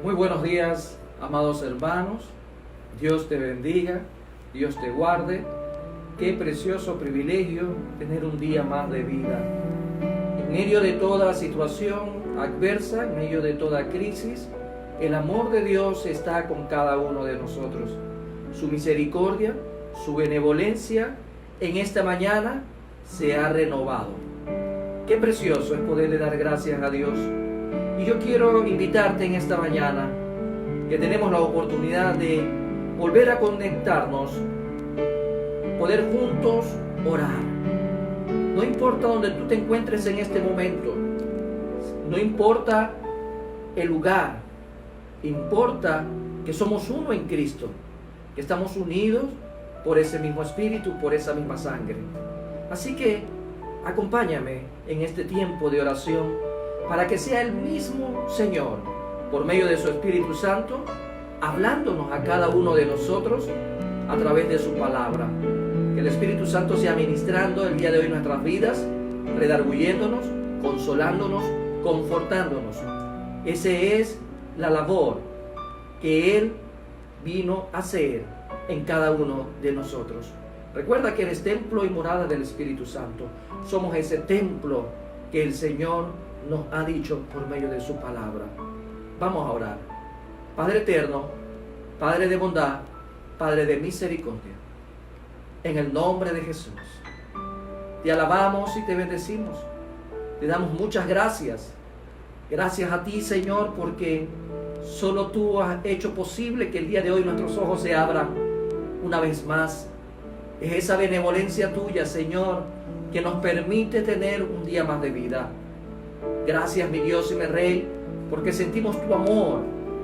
Muy buenos días, amados hermanos. Dios te bendiga, Dios te guarde. Qué precioso privilegio tener un día más de vida. En medio de toda situación adversa, en medio de toda crisis, el amor de Dios está con cada uno de nosotros. Su misericordia, su benevolencia en esta mañana se ha renovado. Qué precioso es poderle dar gracias a Dios. Y yo quiero invitarte en esta mañana, que tenemos la oportunidad de volver a conectarnos, poder juntos orar. No importa donde tú te encuentres en este momento, no importa el lugar, importa que somos uno en Cristo, que estamos unidos por ese mismo Espíritu, por esa misma sangre. Así que acompáñame en este tiempo de oración, para que sea el mismo Señor, por medio de su Espíritu Santo, hablándonos a cada uno de nosotros a través de su palabra. Que el Espíritu Santo sea ministrando el día de hoy nuestras vidas, redarguyéndonos, consolándonos, confortándonos. Esa es la labor que Él vino a hacer en cada uno de nosotros. Recuerda que eres templo y morada del Espíritu Santo. Somos ese templo que el Señor nos ha dicho por medio de su palabra. Vamos a orar. Padre eterno, Padre de bondad, Padre de misericordia, en el nombre de Jesús, te alabamos y te bendecimos. Te damos muchas gracias. Gracias a ti, Señor, porque solo tú has hecho posible que el día de hoy nuestros ojos se abran una vez más. Es esa benevolencia tuya, Señor, que nos permite tener un día más de vida. Gracias, mi Dios y mi Rey, porque sentimos tu amor,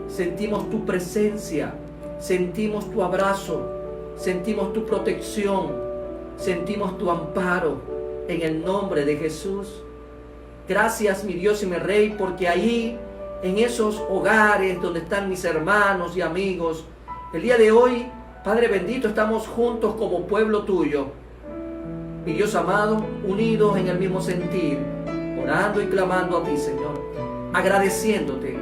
sentimos tu presencia, sentimos tu abrazo, sentimos tu protección, sentimos tu amparo en el nombre de Jesús. Gracias, mi Dios y mi Rey, porque ahí, en esos hogares donde están mis hermanos y amigos, el día de hoy, Padre bendito, estamos juntos como pueblo tuyo, mi Dios amado, unidos en el mismo sentir, orando y clamando a ti, Señor, agradeciéndote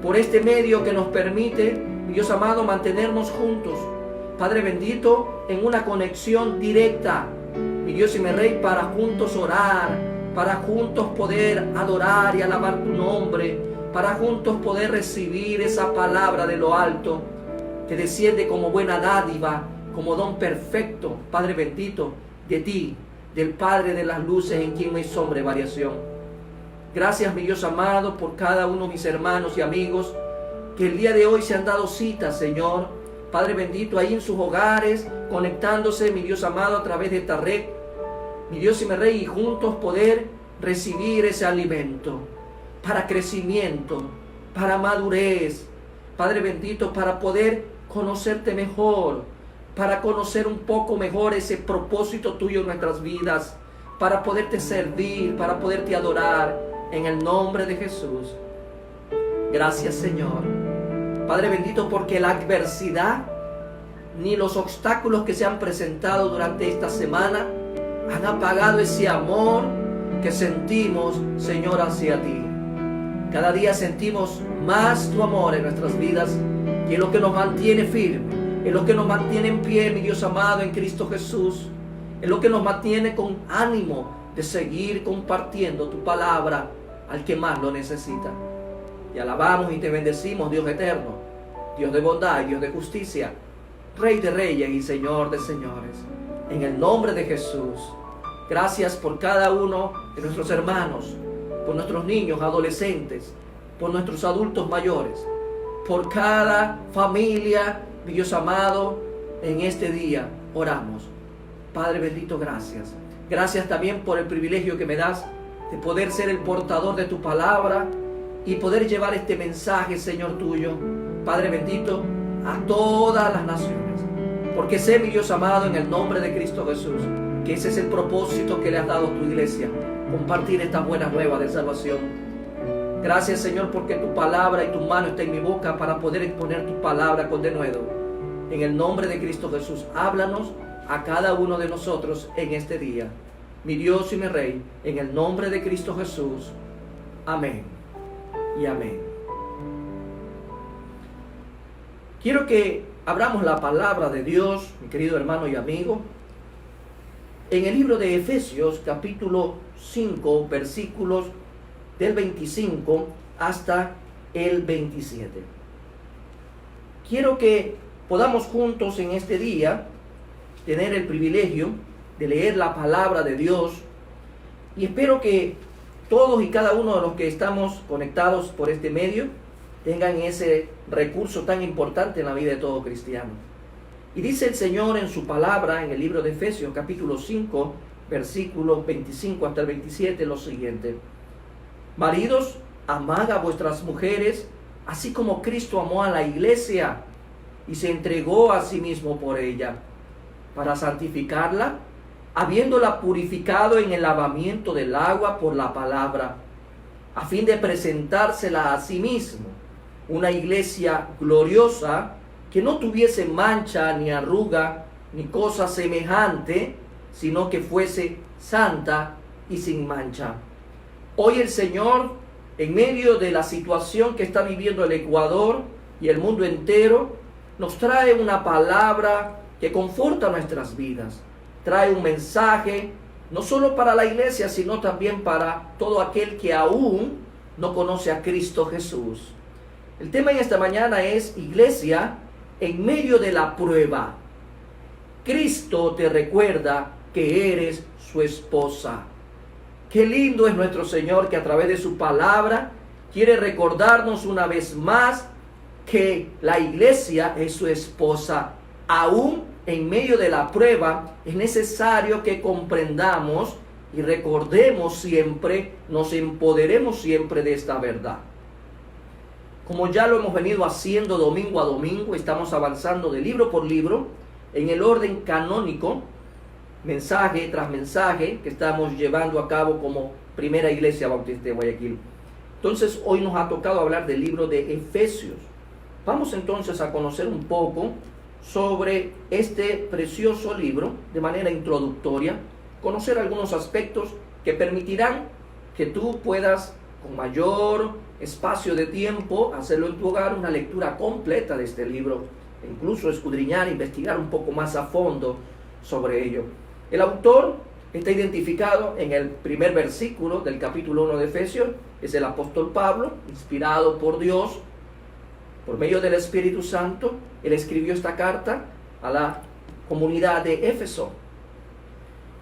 por este medio que nos permite, mi Dios amado, mantenernos juntos, Padre bendito, en una conexión directa, mi Dios y mi Rey, para juntos orar, para juntos poder adorar y alabar tu nombre, para juntos poder recibir esa palabra de lo alto, que desciende como buena dádiva, como don perfecto, Padre bendito, de ti, del Padre de las luces, en quien no hay sombra de variación. Gracias, mi Dios amado, por cada uno de mis hermanos y amigos que el día de hoy se han dado cita, Señor, Padre bendito, ahí en sus hogares, conectándose, mi Dios amado, a través de esta red, mi Dios y mi Rey, y juntos poder recibir ese alimento para crecimiento, para madurez, Padre bendito, para poder conocerte mejor, para conocer un poco mejor ese propósito tuyo en nuestras vidas, para poderte servir, para poderte adorar, en el nombre de Jesús. Gracias, Señor. Padre bendito, porque la adversidad ni los obstáculos que se han presentado durante esta semana han apagado ese amor que sentimos, Señor, hacia ti. Cada día sentimos más tu amor en nuestras vidas, y es lo que nos mantiene firme, es lo que nos mantiene en pie, mi Dios amado, en Cristo Jesús. Es lo que nos mantiene con ánimo de seguir compartiendo tu palabra al que más lo necesita. Te alabamos y te bendecimos, Dios eterno, Dios de bondad y Dios de justicia, Rey de reyes y Señor de señores. En el nombre de Jesús, gracias por cada uno de nuestros hermanos, por nuestros niños, adolescentes, por nuestros adultos mayores, por cada familia, mi Dios amado, en este día oramos. Padre bendito, gracias. Gracias también por el privilegio que me das de poder ser el portador de tu palabra y poder llevar este mensaje, Señor, tuyo, Padre bendito, a todas las naciones. Porque sé, mi Dios amado, en el nombre de Cristo Jesús, que ese es el propósito que le has dado a tu iglesia, compartir estas buenas nuevas de salvación. Gracias, Señor, porque tu palabra y tu mano está en mi boca para poder exponer tu palabra con denuedo. En el nombre de Cristo Jesús, háblanos a cada uno de nosotros en este día. Mi Dios y mi Rey, en el nombre de Cristo Jesús. Amén y amén. Quiero que abramos la palabra de Dios, mi querido hermano y amigo, en el libro de Efesios, capítulo 5, versículos del 25 hasta el 27. Quiero que podamos juntos en este día tener el privilegio de leer la palabra de Dios, y espero que todos y cada uno de los que estamos conectados por este medio tengan ese recurso tan importante en la vida de todo cristiano. Y dice el Señor en su palabra en el libro de Efesios capítulo 5 versículos 25 hasta el 27 lo siguiente: maridos, amad a vuestras mujeres, así como Cristo amó a la iglesia y se entregó a sí mismo por ella, para santificarla, habiéndola purificado en el lavamiento del agua por la palabra, a fin de presentársela a sí mismo, una iglesia gloriosa, que no tuviese mancha, ni arruga, ni cosa semejante, sino que fuese santa y sin mancha. Hoy el Señor, en medio de la situación que está viviendo el Ecuador y el mundo entero, nos trae una palabra que conforta nuestras vidas. Trae un mensaje, no solo para la iglesia, sino también para todo aquel que aún no conoce a Cristo Jesús. El tema en esta mañana es: iglesia en medio de la prueba. Cristo te recuerda que eres su esposa. Qué lindo es nuestro Señor, que a través de su palabra quiere recordarnos una vez más que la iglesia es su esposa. Aún en medio de la prueba es necesario que comprendamos y recordemos siempre, nos empoderemos siempre de esta verdad. Como ya lo hemos venido haciendo domingo a domingo, estamos avanzando de libro por libro en el orden canónico, mensaje tras mensaje, que estamos llevando a cabo como Primera Iglesia Bautista de Guayaquil. Entonces hoy nos ha tocado hablar del libro de Efesios. Vamos entonces a conocer un poco sobre este precioso libro de manera introductoria, conocer algunos aspectos que permitirán que tú puedas, con mayor espacio de tiempo, hacerlo en tu hogar, una lectura completa de este libro, incluso escudriñar, investigar un poco más a fondo sobre ello. El autor está identificado en el primer versículo del capítulo 1 de Efesios, es el apóstol Pablo, inspirado por Dios, por medio del Espíritu Santo. Él escribió esta carta a la comunidad de Éfeso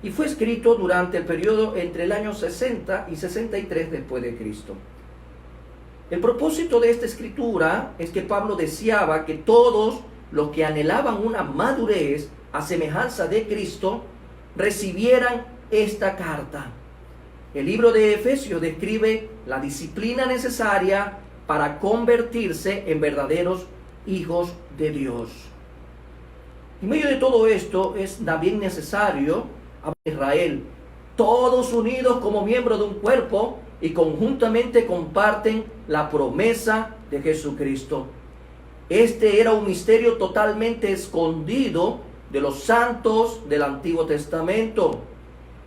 y fue escrito durante el periodo entre el año 60 y 63 después de Cristo. El propósito de esta escritura es que Pablo deseaba que todos los que anhelaban una madurez a semejanza de Cristo recibieran esta carta. El libro de Efesios describe la disciplina necesaria para convertirse en verdaderos hijos de Dios. En medio de todo esto es también necesario a Israel, todos unidos como miembros de un cuerpo y conjuntamente comparten la promesa de Jesucristo. Este era un misterio totalmente escondido de los santos del Antiguo Testamento.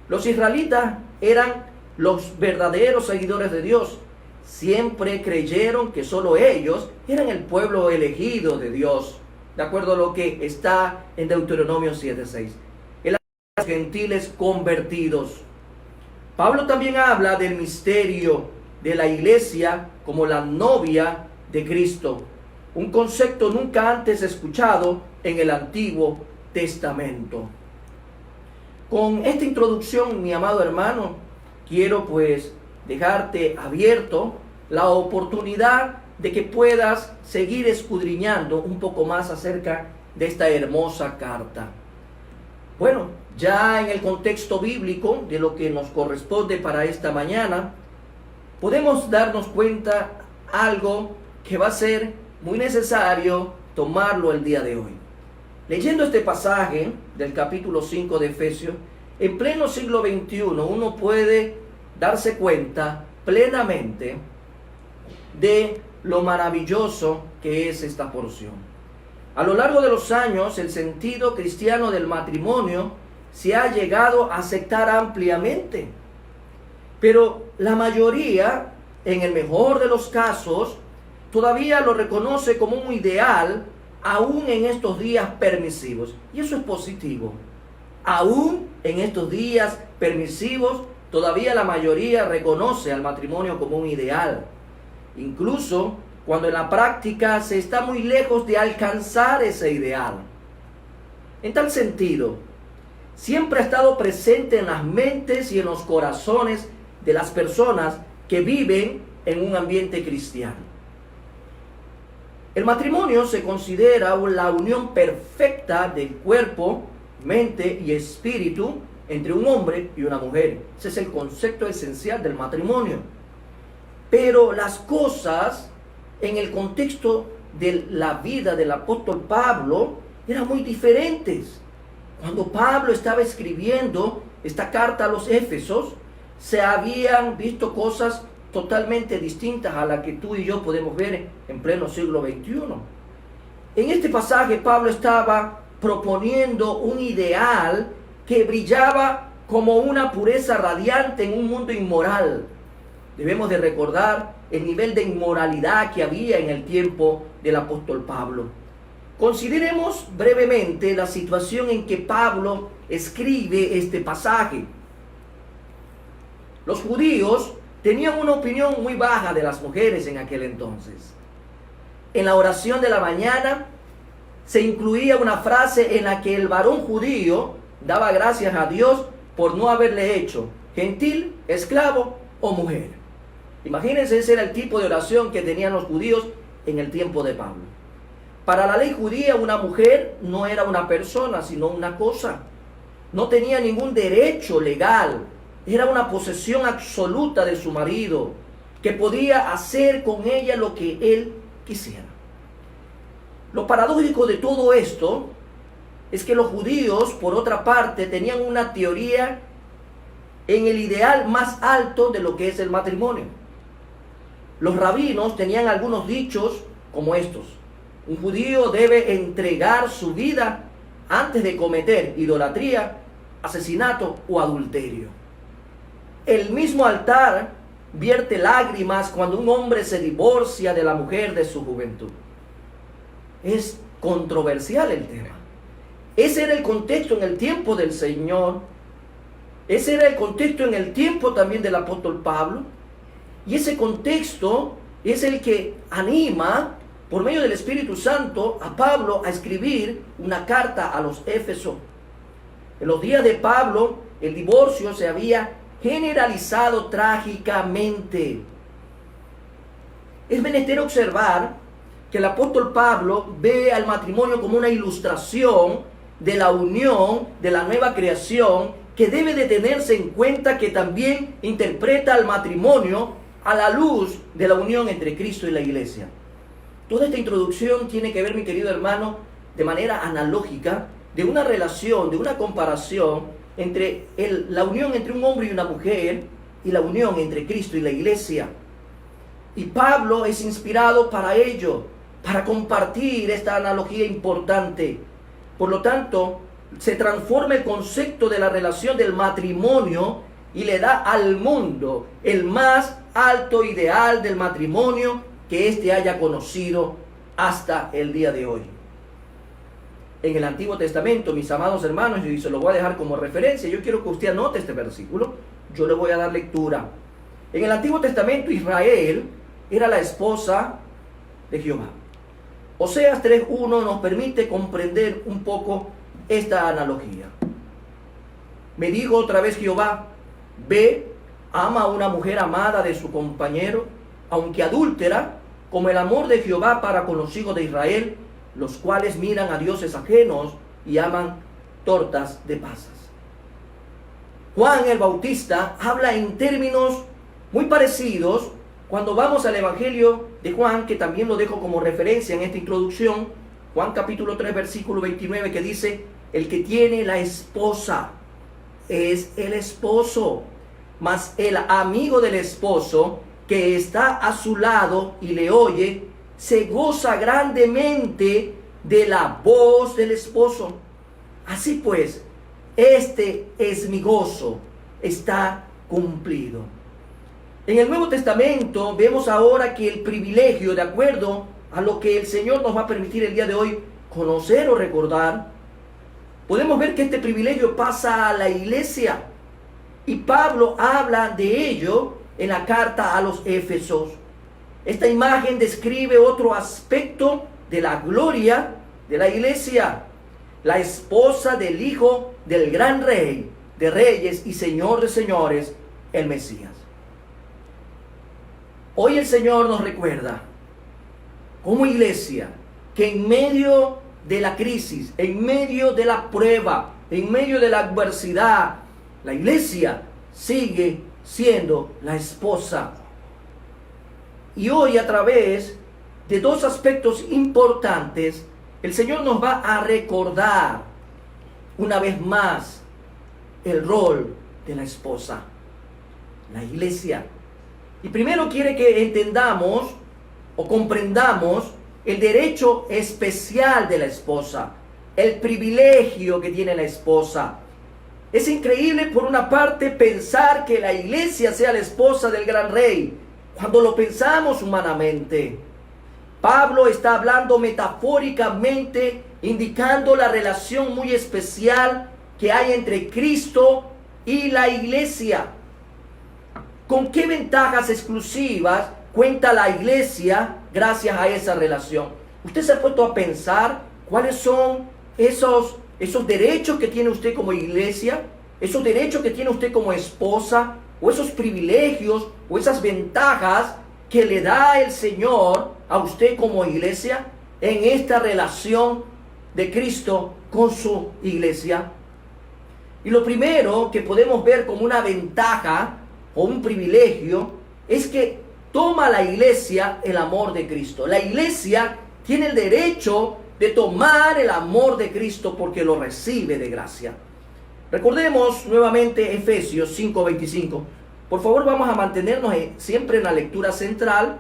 Los israelitas eran los verdaderos seguidores de Dios. Siempre creyeron que solo ellos eran el pueblo elegido de Dios, de acuerdo a lo que está en Deuteronomio 7:6. Los gentiles convertidos. Pablo también habla del misterio de la iglesia como la novia de Cristo, un concepto nunca antes escuchado en el Antiguo Testamento. Con esta introducción, mi amado hermano, quiero pues dejarte abierto la oportunidad de que puedas seguir escudriñando un poco más acerca de esta hermosa carta. Bueno, ya en el contexto bíblico de lo que nos corresponde para esta mañana, podemos darnos cuenta algo que va a ser muy necesario tomarlo el día de hoy. Leyendo este pasaje del capítulo 5 de Efesios, en pleno siglo XXI uno puede darse cuenta plenamente de lo maravilloso que es esta porción. A lo largo de los años, el sentido cristiano del matrimonio se ha llegado a aceptar ampliamente, pero la mayoría, en el mejor de los casos, todavía lo reconoce como un ideal aún en estos días permisivos. Y eso es positivo. Aún en estos días permisivos, todavía la mayoría reconoce al matrimonio como un ideal. Incluso cuando en la práctica se está muy lejos de alcanzar ese ideal. En tal sentido, siempre ha estado presente en las mentes y en los corazones de las personas que viven en un ambiente cristiano. El matrimonio se considera la unión perfecta del cuerpo, mente y espíritu entre un hombre y una mujer. Ese es el concepto esencial del matrimonio. Pero las cosas en el contexto de la vida del apóstol Pablo eran muy diferentes. Cuando Pablo estaba escribiendo esta carta a los Éfesos, se habían visto cosas totalmente distintas a las que tú y yo podemos ver en pleno siglo XXI. En este pasaje Pablo estaba proponiendo un ideal que brillaba como una pureza radiante en un mundo inmoral. Debemos de recordar el nivel de inmoralidad que había en el tiempo del apóstol Pablo. Consideremos brevemente la situación en que Pablo escribe este pasaje. Los judíos tenían una opinión muy baja de las mujeres en aquel entonces. En la oración de la mañana se incluía una frase en la que el varón judío daba gracias a Dios por no haberle hecho gentil, esclavo o mujer. Imagínense, ese era el tipo de oración que tenían los judíos en el tiempo de Pablo. Para la ley judía, una mujer no era una persona, sino una cosa. No tenía ningún derecho legal. Era una posesión absoluta de su marido, que podía hacer con ella lo que él quisiera. Lo paradójico de todo esto es que los judíos, por otra parte, tenían una teoría en el ideal más alto de lo que es el matrimonio. Los rabinos tenían algunos dichos como estos: un judío debe entregar su vida antes de cometer idolatría, asesinato o adulterio. El mismo altar vierte lágrimas cuando un hombre se divorcia de la mujer de su juventud. Es controversial el tema. Ese era el contexto en el tiempo del Señor. Ese era el contexto en el tiempo también del apóstol Pablo. Y ese contexto es el que anima, por medio del Espíritu Santo, a Pablo a escribir una carta a los Éfesos. En los días de Pablo, el divorcio se había generalizado trágicamente. Es menester observar que el apóstol Pablo ve al matrimonio como una ilustración de la unión de la nueva creación, que debe de tenerse en cuenta, que también interpreta al matrimonio a la luz de la unión entre Cristo y la iglesia. Toda esta introducción tiene que ver, mi querido hermano, de manera analógica, de una relación, de una comparación entre la unión entre un hombre y una mujer y la unión entre Cristo y la iglesia. Y Pablo es inspirado para ello, para compartir esta analogía importante. Por lo tanto, se transforma el concepto de la relación del matrimonio y le da al mundo el más alto ideal del matrimonio que éste haya conocido hasta el día de hoy. En el Antiguo Testamento, mis amados hermanos, y se lo voy a dejar como referencia, yo quiero que usted anote este versículo, yo le voy a dar lectura. En el Antiguo Testamento, Israel era la esposa de Jehová. Oseas 3:1 nos permite comprender un poco esta analogía. Me dijo otra vez Jehová: ve, ama a una mujer amada de su compañero, aunque adúltera, como el amor de Jehová para con los hijos de Israel, los cuales miran a dioses ajenos y aman tortas de pasas. Juan el Bautista habla en términos muy parecidos cuando vamos al Evangelio de Juan, que también lo dejo como referencia en esta introducción. Juan capítulo 3 versículo 29, que dice: el que tiene la esposa es el esposo, mas el amigo del esposo que está a su lado y le oye, se goza grandemente de la voz del esposo. Así pues, este es mi gozo, está cumplido. En el Nuevo Testamento vemos ahora que el privilegio, de acuerdo a lo que el Señor nos va a permitir el día de hoy, conocer o recordar, podemos ver que este privilegio pasa a la iglesia. Y Pablo habla de ello en la carta a los Éfesos. Esta imagen describe otro aspecto de la gloria de la iglesia, la esposa del Hijo del gran Rey de Reyes y Señor de Señores, el Mesías. Hoy el Señor nos recuerda, como iglesia, que en medio de la crisis, en medio de la prueba, en medio de la adversidad, la iglesia sigue siendo la esposa. Y hoy, a través de dos aspectos importantes, el Señor nos va a recordar una vez más el rol de la esposa, la iglesia. Y primero quiere que entendamos o comprendamos el derecho especial de la esposa, el privilegio que tiene la esposa. Es increíble, por una parte, pensar que la iglesia sea la esposa del gran rey, cuando lo pensamos humanamente. Pablo está hablando metafóricamente, indicando la relación muy especial que hay entre Cristo y la iglesia. ¿Con qué ventajas exclusivas cuenta la iglesia gracias a esa relación? ¿Usted se ha puesto a pensar cuáles son esos derechos que tiene usted como iglesia, esos derechos que tiene usted como esposa, o esos privilegios o esas ventajas que le da el Señor a usted como iglesia en esta relación de Cristo con su iglesia? Y lo primero que podemos ver como una ventaja o un privilegio es que toma la iglesia el amor de Cristo. La iglesia tiene el derecho de tomar el amor de Cristo porque lo recibe de gracia. Recordemos nuevamente Efesios 5:25. Por favor, vamos a mantenernos siempre en la lectura central.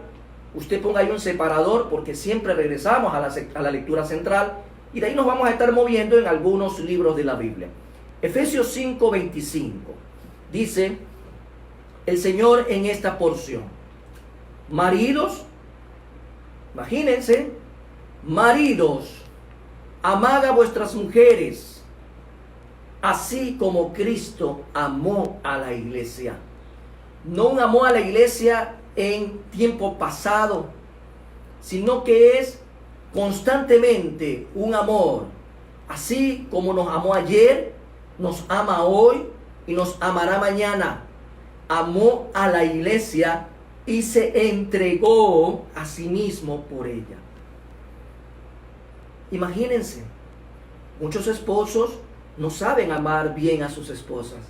Usted ponga ahí un separador porque siempre regresamos a la lectura central y de ahí nos vamos a estar moviendo en algunos libros de la Biblia. Efesios 5:25 dice el Señor en esta porción: maridos, imagínense, maridos, amad a vuestras mujeres, así como Cristo amó a la iglesia. No amó a la iglesia en tiempo pasado, sino que es constantemente un amor. Así como nos amó ayer, nos ama hoy y nos amará mañana. Amó a la iglesia y se entregó a sí mismo por ella. Imagínense, muchos esposos no saben amar bien a sus esposas.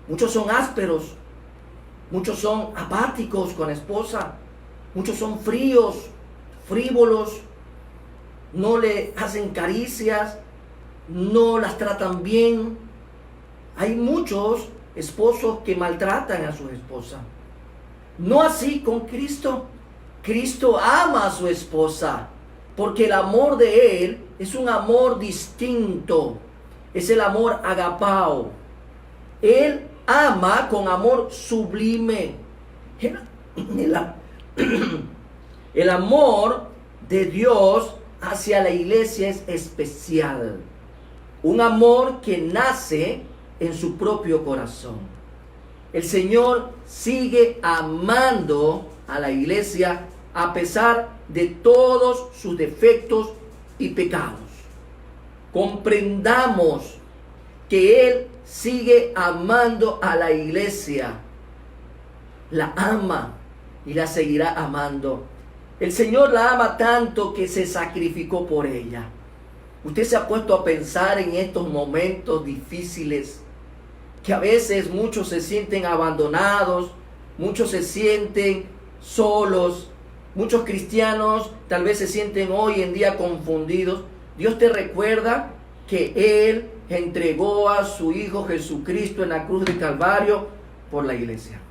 Muchos son ásperos, muchos son apáticos con la esposa, muchos son fríos, frívolos, no le hacen caricias, no las tratan bien. Hay muchos esposos que maltratan a su esposa. No así con Cristo. Cristo ama a su esposa porque el amor de Él es un amor distinto. Es el amor agapao. Él ama con amor sublime. El amor de Dios hacia la iglesia es especial. Un amor que nace en su propio corazón. El Señor sigue amando a la iglesia a pesar de todos sus defectos y pecados. Comprendamos que Él sigue amando a la iglesia. La ama y la seguirá amando. El Señor la ama tanto que se sacrificó por ella. Usted se ha puesto a pensar en estos momentos difíciles, que a veces muchos se sienten abandonados, muchos se sienten solos, muchos cristianos tal vez se sienten hoy en día confundidos. Dios te recuerda que Él entregó a su Hijo Jesucristo en la cruz del Calvario por la iglesia.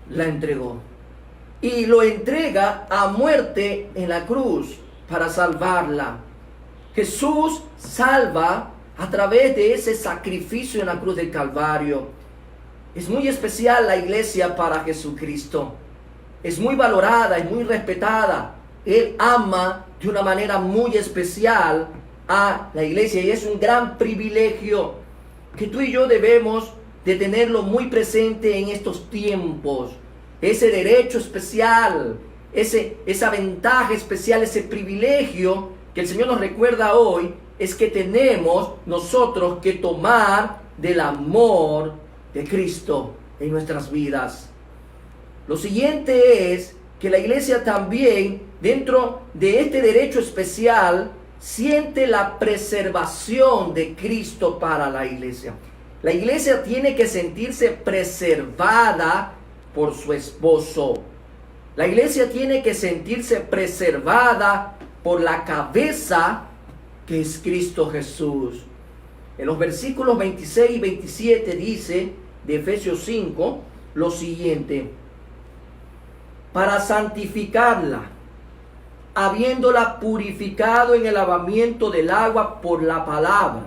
La entregó. Y lo entrega a muerte en la cruz para salvarla. Jesús salva a través de ese sacrificio en la cruz del Calvario. Es muy especial la iglesia para Jesucristo. Es muy valorada, es muy respetada. Él ama de una manera muy especial a la iglesia y es un gran privilegio que tú y yo debemos de tenerlo muy presente en estos tiempos. Ese derecho especial, esa ventaja especial, ese privilegio que el Señor nos recuerda hoy, es que tenemos nosotros que tomar del amor de Cristo en nuestras vidas. Lo siguiente es que la iglesia también, dentro de este derecho especial, siente la preservación de Cristo para la iglesia. La iglesia tiene que sentirse preservada por su esposo. La iglesia tiene que sentirse preservada por la cabeza que es Cristo Jesús. En los versículos 26 y 27 dice de Efesios 5 lo siguiente: para santificarla, habiéndola purificado en el lavamiento del agua por la palabra,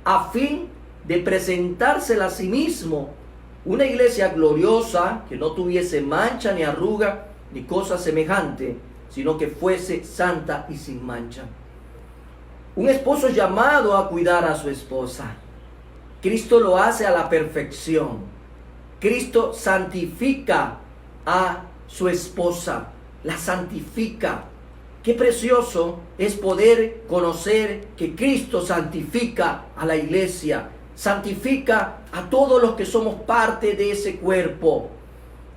a fin de presentársela a sí mismo, una iglesia gloriosa, que no tuviese mancha ni arruga ni cosa semejante, sino que fuese santa y sin mancha. Un esposo llamado a cuidar a su esposa. Cristo lo hace a la perfección. Cristo santifica a su esposa, la santifica. Qué precioso es poder conocer que Cristo santifica a la iglesia, santifica a todos los que somos parte de ese cuerpo.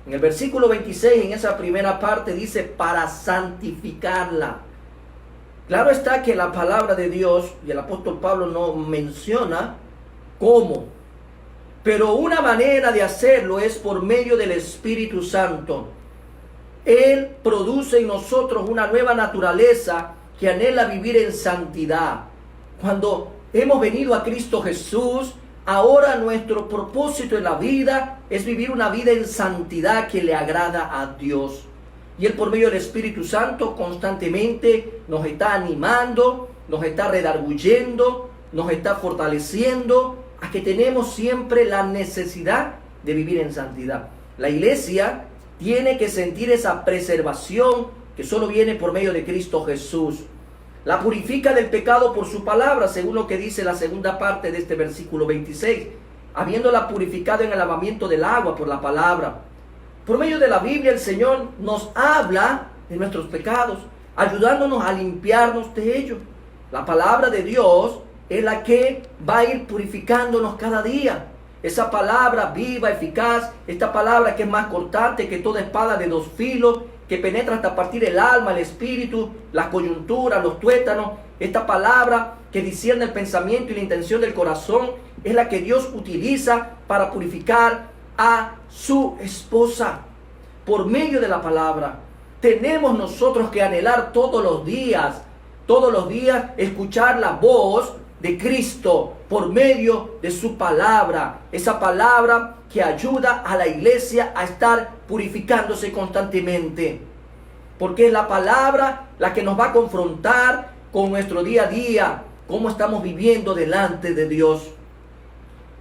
En el versículo 26, en esa primera parte, dice para santificarla. Claro está que la palabra de Dios, y el apóstol Pablo no menciona cómo, pero una manera de hacerlo es por medio del Espíritu Santo. Él produce en nosotros una nueva naturaleza que anhela vivir en santidad. Cuando hemos venido a Cristo Jesús, ahora nuestro propósito en la vida es vivir una vida en santidad que le agrada a Dios. Y Él, por medio del Espíritu Santo, constantemente nos está animando, nos está redarguyendo, nos está fortaleciendo a que tenemos siempre la necesidad de vivir en santidad. La iglesia tiene que sentir esa preservación que solo viene por medio de Cristo Jesús. La purifica del pecado por su palabra, según lo que dice la segunda parte de este versículo 26, habiéndola purificado en el lavamiento del agua por la palabra. Por medio de la Biblia el Señor nos habla de nuestros pecados, ayudándonos a limpiarnos de ellos. La palabra de Dios es la que va a ir purificándonos cada día. Esa palabra viva, eficaz, esta palabra que es más cortante que toda espada de dos filos, que penetra hasta partir el alma, el espíritu, las coyunturas, los tuétanos. Esta palabra que discierne el pensamiento y la intención del corazón es la que Dios utiliza para purificar a su esposa. Por medio de la palabra tenemos nosotros que anhelar todos los días, escuchar la voz de Cristo por medio de su palabra. Esa palabra que ayuda a la iglesia a estar purificándose constantemente. Porque es la palabra la que nos va a confrontar con nuestro día a día, cómo estamos viviendo delante de Dios.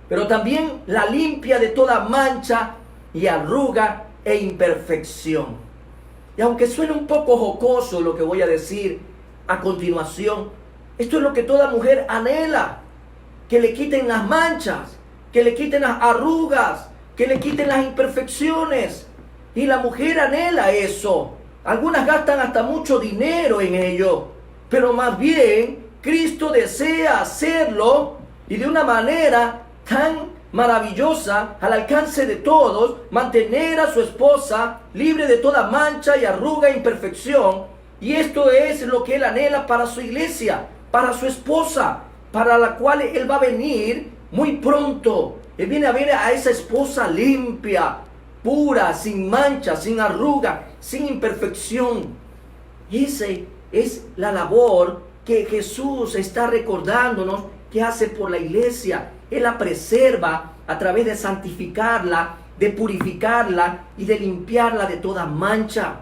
Pero también la limpia de toda mancha y arruga e imperfección. Y aunque suene un poco jocoso lo que voy a decir a continuación, esto es lo que toda mujer anhela: que le quiten las manchas, que le quiten las arrugas, que le quiten las imperfecciones. Y la mujer anhela eso. Algunas gastan hasta mucho dinero en ello, pero más bien Cristo desea hacerlo y de una manera tan maravillosa, al alcance de todos, mantener a su esposa libre de toda mancha y arruga e imperfección. Y esto es lo que Él anhela para su iglesia, para su esposa, para la cual Él va a venir muy pronto. Él viene a ver a esa esposa limpia, pura, sin mancha, sin arruga, sin imperfección. Y esa es la labor que Jesús está recordándonos que hace por la iglesia. Él la preserva a través de santificarla, de purificarla y de limpiarla de toda mancha.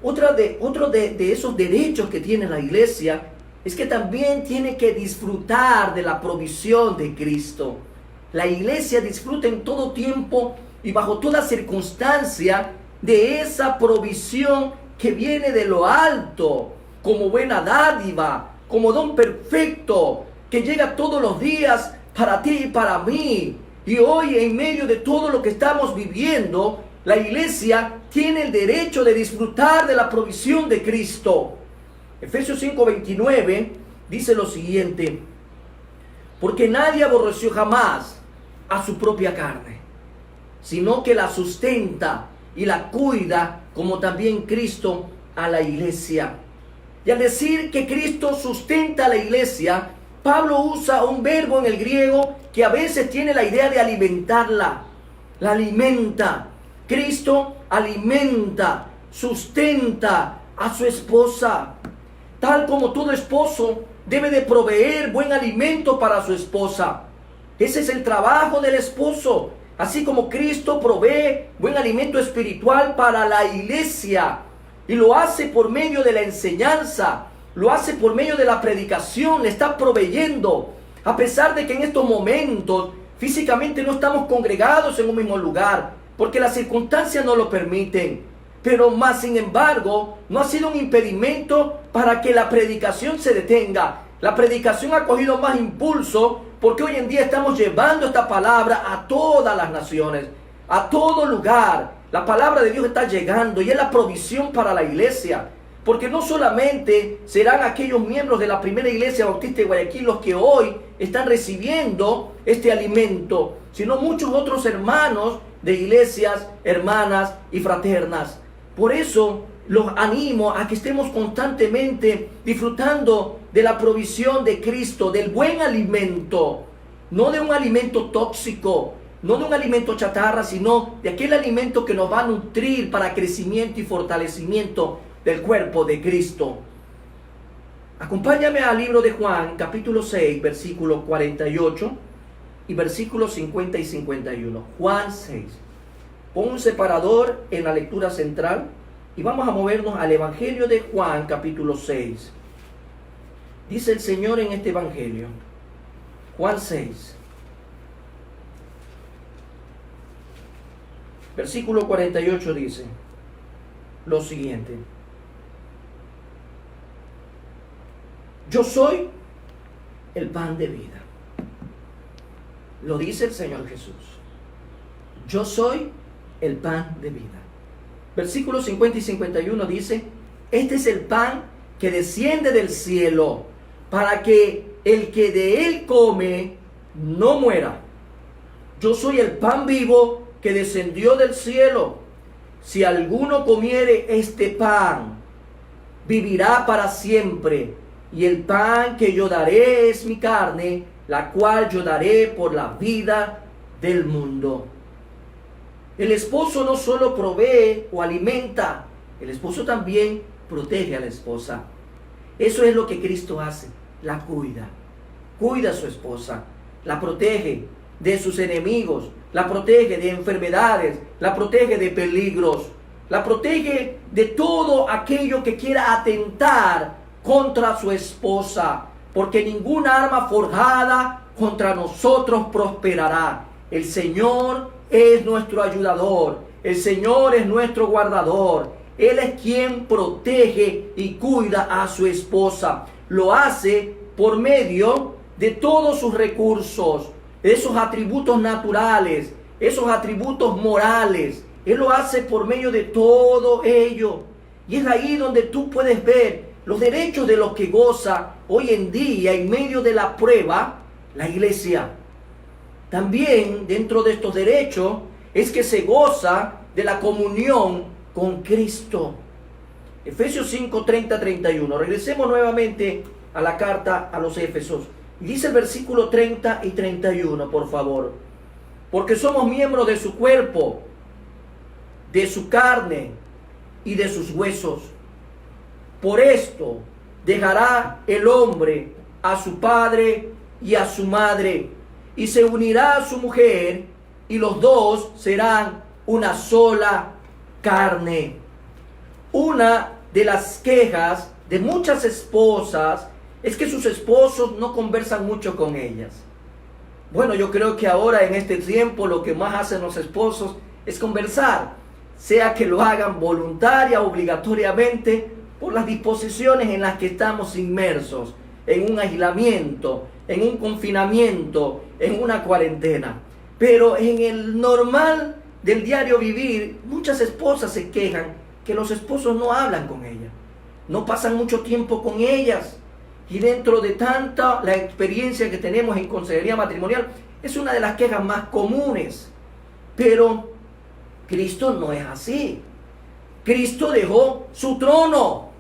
Otro de esos derechos que tiene la iglesia es que también tiene que disfrutar de la provisión de Cristo. La iglesia disfruta en todo tiempo y bajo toda circunstancia de esa provisión que viene de lo alto, como buena dádiva, como don perfecto, que llega todos los días para ti y para mí. Y hoy, en medio de todo lo que estamos viviendo, la iglesia tiene el derecho de disfrutar de la provisión de Cristo. Efesios 5:29 dice lo siguiente: porque nadie aborreció jamás a su propia carne, sino que la sustenta y la cuida, como también Cristo a la iglesia. Y al decir que Cristo sustenta a la iglesia, Pablo usa un verbo en el griego que a veces tiene la idea de alimentarla. La alimenta. Cristo alimenta, sustenta a su esposa. Tal como todo esposo debe de proveer buen alimento para su esposa. Ese es el trabajo del esposo. Así como Cristo provee buen alimento espiritual para la iglesia. Y lo hace por medio de la enseñanza. Lo hace por medio de la predicación. Le está proveyendo. A pesar de que en estos momentos físicamente no estamos congregados en un mismo lugar, porque las circunstancias no lo permiten. Pero más sin embargo, no ha sido un impedimento para que la predicación se detenga. La predicación ha cogido más impulso porque hoy en día estamos llevando esta palabra a todas las naciones, a todo lugar. La palabra de Dios está llegando y es la provisión para la iglesia. Porque no solamente serán aquellos miembros de la primera iglesia bautista de Guayaquil los que hoy están recibiendo este alimento, sino muchos otros hermanos de iglesias, hermanas y fraternas. Por eso los animo a que estemos constantemente disfrutando de la provisión de Cristo, del buen alimento, no de un alimento tóxico, no de un alimento chatarra, sino de aquel alimento que nos va a nutrir para crecimiento y fortalecimiento del cuerpo de Cristo. Acompáñame al libro de Juan, capítulo 6, versículo 48 y versículos 50 y 51. Juan 6. Pon un separador en la lectura central y vamos a movernos al Evangelio de Juan, capítulo 6. Dice el Señor en este Evangelio, Juan 6, versículo 48 dice lo siguiente: yo soy el pan de vida. Lo dice el Señor Jesús. Yo soy el pan de vida. Versículos 50 y 51 dice: este es el pan que desciende del cielo, para que el que de él come no muera. Yo soy el pan vivo que descendió del cielo. Si alguno comiere este pan, vivirá para siempre. Y el pan que yo daré es mi carne, la cual yo daré por la vida del mundo. El esposo no solo provee o alimenta, el esposo también protege a la esposa. Eso es lo que Cristo hace, la cuida. Cuida a su esposa, la protege de sus enemigos, la protege de enfermedades, la protege de peligros, la protege de todo aquello que quiera atentar contra su esposa, porque ninguna arma forjada contra nosotros prosperará. El Señor es nuestro ayudador, el Señor es nuestro guardador. Él es quien protege y cuida a su esposa. Lo hace por medio de todos sus recursos, de esos atributos naturales, esos atributos morales. Él lo hace por medio de todo ello. Y es ahí donde tú puedes ver los derechos de los que goza hoy en día, en medio de la prueba, la iglesia. También dentro de estos derechos es que se goza de la comunión con Cristo. Efesios 5, 30, 31. Regresemos nuevamente a la carta a los Éfesos. Y dice el versículo 30 y 31, por favor. Porque somos miembros de su cuerpo, de su carne y de sus huesos. Por esto dejará el hombre a su padre y a su madre, y se unirá a su mujer, y los dos serán una sola carne. Una de las quejas de muchas esposas es que sus esposos no conversan mucho con ellas. Bueno, yo creo que ahora en este tiempo lo que más hacen los esposos es conversar. sea que lo hagan voluntaria o obligatoriamente por las disposiciones en las que estamos inmersos, en un aislamiento, en un confinamiento, en una cuarentena. Pero en el normal del diario vivir, muchas esposas se quejan que los esposos no hablan con ellas, no pasan mucho tiempo con ellas. Y dentro de tanta la experiencia que tenemos en consejería matrimonial, es una de las quejas más comunes. Pero Cristo no es así. Cristo dejó su trono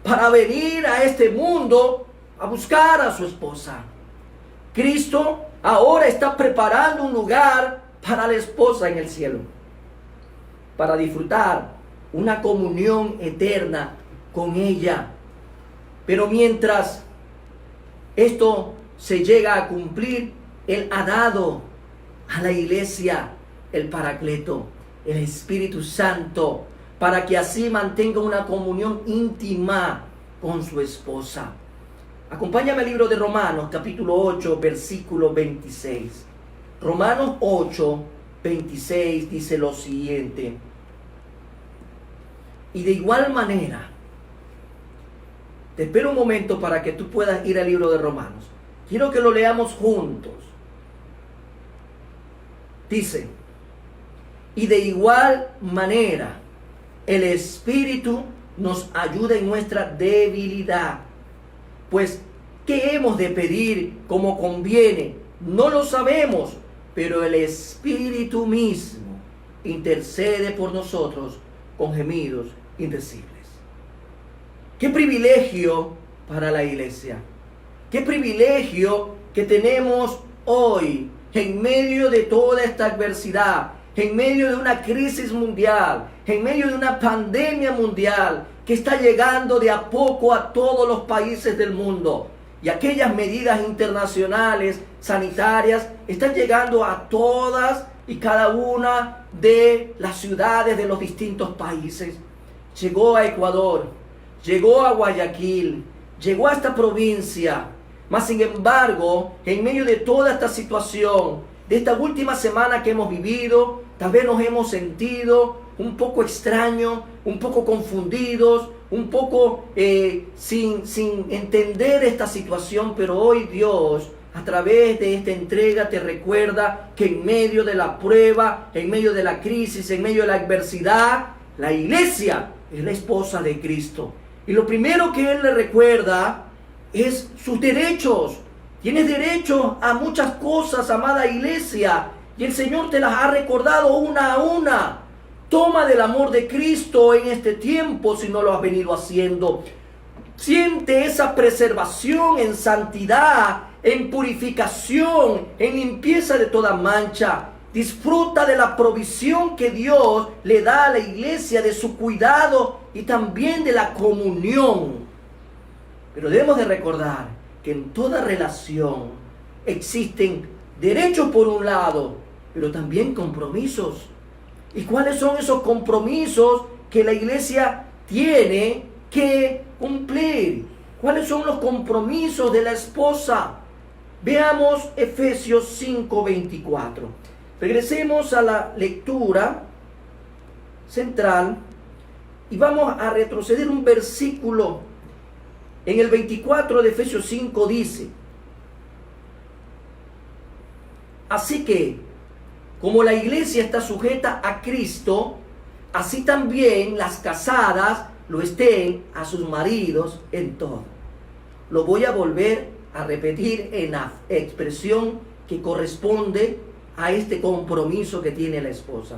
para venir a este mundo a buscar a su esposa. Cristo ahora está preparando un lugar para la esposa en el cielo, para disfrutar una comunión eterna con ella. Pero mientras esto se llega a cumplir, Él ha dado a la iglesia el Paracleto, el Espíritu Santo, para que así mantenga una comunión íntima con su esposa. Acompáñame al libro de Romanos, capítulo 8, versículo 26. Romanos 8, 26 dice lo siguiente: y de igual manera, te espero un momento para que tú puedas ir al libro de Romanos. Quiero que lo leamos juntos. Dice: y de igual manera, el Espíritu nos ayuda en nuestra debilidad. Pues, ¿qué hemos de pedir como conviene? No lo sabemos, pero el Espíritu mismo intercede por nosotros con gemidos indecibles. Qué privilegio para la iglesia. Qué privilegio que tenemos hoy en medio de toda esta adversidad, en medio de una crisis mundial, en medio de una pandemia mundial que está llegando de a poco a todos los países del mundo. Y aquellas medidas internacionales sanitarias están llegando a todas y cada una de las ciudades de los distintos países. Llegó a Ecuador, llegó a Guayaquil, llegó a esta provincia. Mas sin embargo, en medio de toda esta situación, de esta última semana que hemos vivido, tal vez nos hemos sentido un poco extraños, un poco confundidos, un poco sin entender esta situación. Pero hoy Dios, a través de esta entrega, te recuerda que en medio de la prueba, en medio de la crisis, en medio de la adversidad, la iglesia es la esposa de Cristo. Y lo primero que Él le recuerda es sus derechos. Tienes derecho a muchas cosas, amada iglesia, y el Señor te las ha recordado una a una. Toma del amor de Cristo en este tiempo si no lo has venido haciendo. Siente esa preservación en santidad, en purificación, en limpieza de toda mancha. Disfruta de la provisión que Dios le da a la iglesia, de su cuidado y también de la comunión. Pero debemos de recordar que en toda relación existen derechos por un lado, pero también compromisos. ¿Y cuáles son esos compromisos que la iglesia tiene que cumplir? ¿Cuáles son los compromisos de la esposa? Veamos Efesios 5:24. Regresemos a la lectura central y vamos a retroceder un versículo. En el 24 de Efesios 5 dice: así que, como la iglesia está sujeta a Cristo, así también las casadas lo estén a sus maridos en todo. Lo voy a volver a repetir en la expresión que corresponde a este compromiso que tiene la esposa.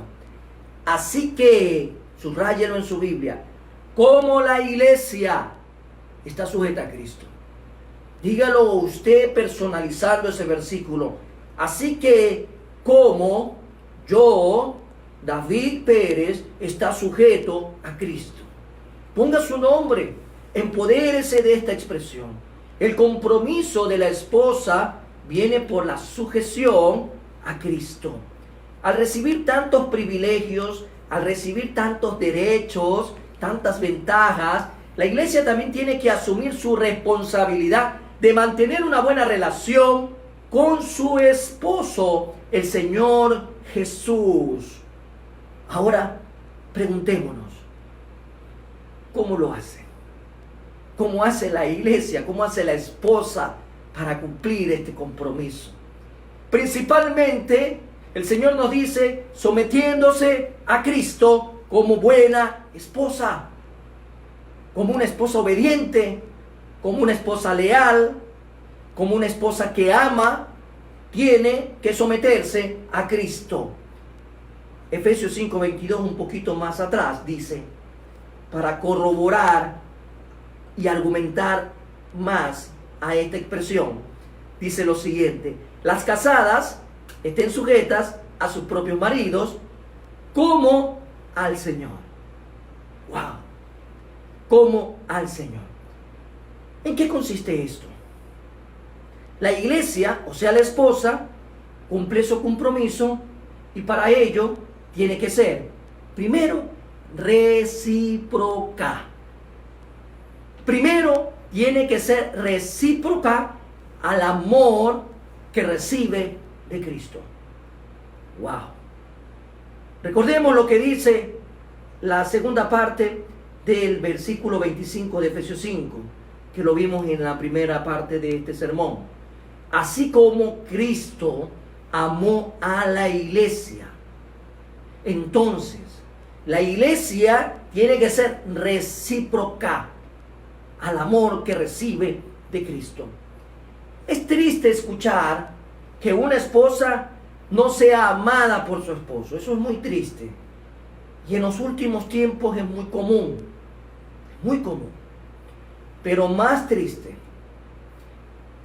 Así que, subráyelo en su Biblia, como la iglesia está sujeta a Cristo. Dígalo usted personalizando ese versículo. Así que, como yo, David Pérez, está sujeto a Cristo. Ponga su nombre, empodérese de esta expresión. El compromiso de la esposa viene por la sujeción a Cristo. Al recibir tantos privilegios, al recibir tantos derechos, tantas ventajas, la iglesia también tiene que asumir su responsabilidad de mantener una buena relación con su esposo, el Señor Jesús. Ahora, preguntémonos, ¿cómo lo hace? ¿Cómo hace la iglesia? ¿Cómo hace la esposa para cumplir este compromiso? Principalmente, el Señor nos dice, sometiéndose a Cristo como buena esposa, como una esposa obediente, como una esposa leal, como una esposa que ama, tiene que someterse a Cristo. Efesios 5:22, un poquito más atrás, dice, para corroborar y argumentar más a esta expresión, dice lo siguiente: las casadas estén sujetas a sus propios maridos como al Señor. ¡Wow! Como al Señor. ¿En qué consiste esto? La iglesia, o sea la esposa, cumple su compromiso y para ello tiene que ser, primero, recíproca. Primero, tiene que ser recíproca al amor que recibe de Cristo. ¡Wow! Recordemos lo que dice la segunda parte del versículo 25 de Efesios 5, que lo vimos en la primera parte de este sermón. Así como Cristo amó a la iglesia. Entonces, la iglesia tiene que ser recíproca al amor que recibe de Cristo. Es triste escuchar que una esposa no sea amada por su esposo. Eso es muy triste. Y en los últimos tiempos es muy común. Muy común. Pero más triste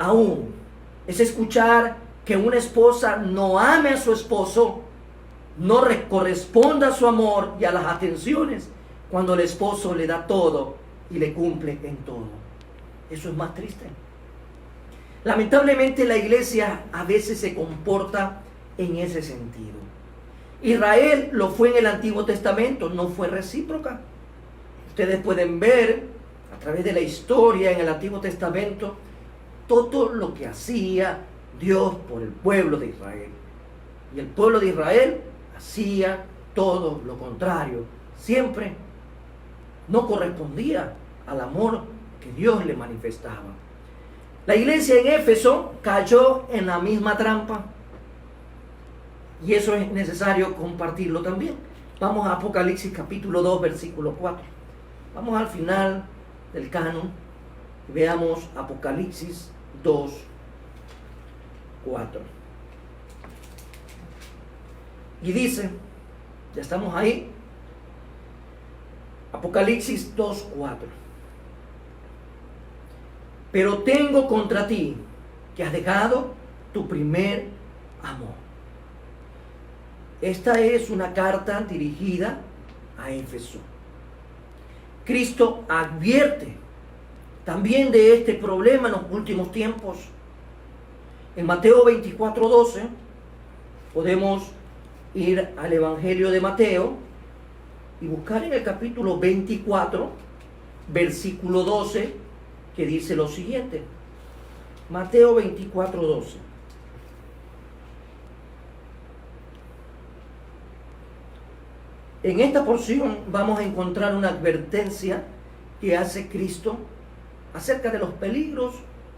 aún es escuchar que una esposa no ame a su esposo, no corresponda a su amor y a las atenciones cuando el esposo le da todo y le cumple en todo. Eso es más triste. Lamentablemente la iglesia a veces se comporta en ese sentido. Israel lo fue en el Antiguo Testamento, no fue recíproca. Ustedes pueden ver a través de la historia en el Antiguo Testamento todo lo que hacía Dios por el pueblo de Israel. Y el pueblo de Israel hacía todo lo contrario. Siempre no correspondía al amor que Dios le manifestaba. La iglesia en Éfeso cayó en la misma trampa. Y eso es necesario compartirlo también. Vamos a Apocalipsis capítulo 2, versículo 4. Vamos al final del canon y veamos Apocalipsis 2, 4. Y dice, ya estamos ahí, Apocalipsis 2, 4. Pero tengo contra ti que has dejado tu primer amor. Esta es una carta dirigida a Éfeso. Cristo advierte también de este problema en los últimos tiempos. En Mateo 24:12 podemos ir al Evangelio de Mateo y buscar en el capítulo 24, versículo 12, que dice lo siguiente. Mateo 24:12. En esta porción vamos a encontrar una advertencia que hace Cristo acerca de los peligros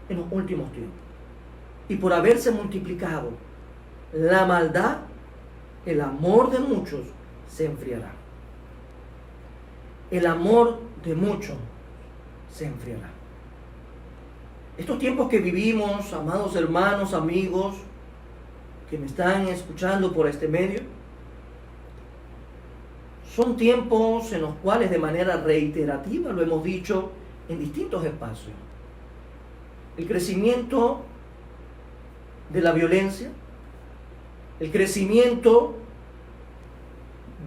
en los últimos tiempos. Y por haberse multiplicado la maldad, el amor de muchos se enfriará. El amor de muchos se enfriará. Estos tiempos que vivimos, amados hermanos, amigos, que me están escuchando por este medio, son tiempos en los cuales de manera reiterativa, lo hemos dicho en distintos espacios, el crecimiento de la violencia, el crecimiento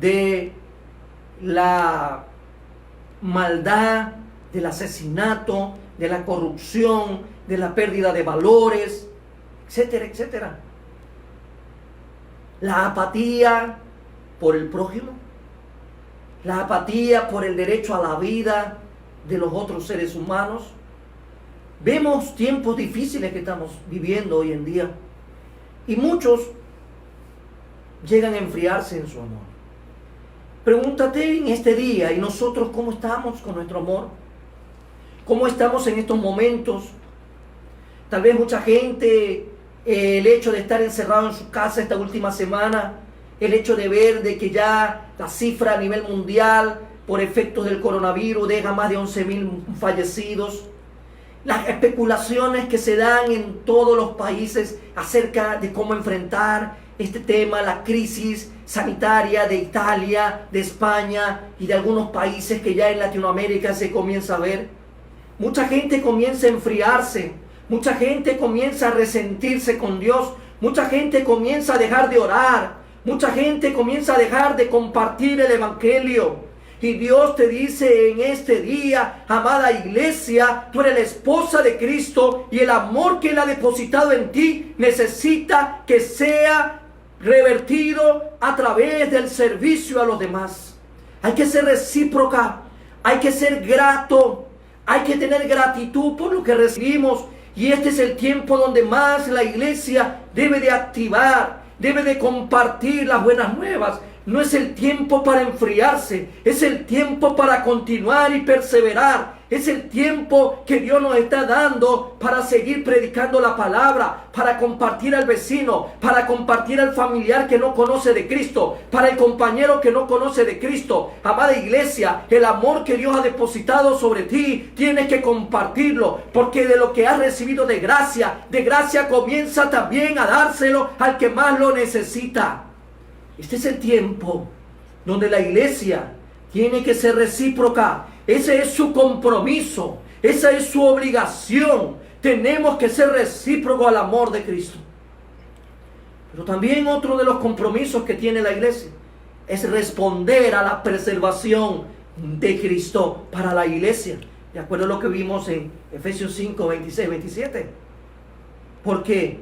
de la maldad, del asesinato, de la corrupción, de la pérdida de valores, etcétera, etcétera. La apatía por el prójimo, la apatía por el derecho a la vida de los otros seres humanos. Vemos tiempos difíciles que estamos viviendo hoy en día y muchos llegan a enfriarse en su amor. Pregúntate en este día, ¿y nosotros cómo estamos con nuestro amor? ¿Cómo estamos en estos momentos? Tal vez mucha gente, el hecho de estar encerrado en su casa esta última semana, el hecho de ver de que ya la cifra a nivel mundial por efectos del coronavirus deja más de 11,000 fallecidos, las especulaciones que se dan en todos los países acerca de cómo enfrentar este tema, la crisis sanitaria de Italia, de España y de algunos países que ya en Latinoamérica se comienza a ver. Mucha gente comienza a enfriarse, mucha gente comienza a resentirse con Dios, mucha gente comienza a dejar de orar, mucha gente comienza a dejar de compartir el evangelio. Y Dios te dice en este día, amada iglesia, tú eres la esposa de Cristo y el amor que Él ha depositado en ti necesita que sea revertido a través del servicio a los demás. Hay que ser recíproca, hay que ser grato, hay que tener gratitud por lo que recibimos. Y este es el tiempo donde más la iglesia debe de activar, debe de compartir las buenas nuevas. No es el tiempo para enfriarse, es el tiempo para continuar y perseverar. Es el tiempo que Dios nos está dando para seguir predicando la palabra, para compartir al vecino, para compartir al familiar que no conoce de Cristo, para el compañero que no conoce de Cristo. Amada iglesia, el amor que Dios ha depositado sobre ti, tienes que compartirlo, porque de lo que has recibido de gracia comienza también a dárselo al que más lo necesita. Este es el tiempo donde la iglesia tiene que ser recíproca. Ese es su compromiso, esa es su obligación. Tenemos que ser recíprocos al amor de Cristo. Pero también otro de los compromisos que tiene la iglesia es responder a la preservación de Cristo para la iglesia. De acuerdo a lo que vimos en Efesios 5, 26, 27. Porque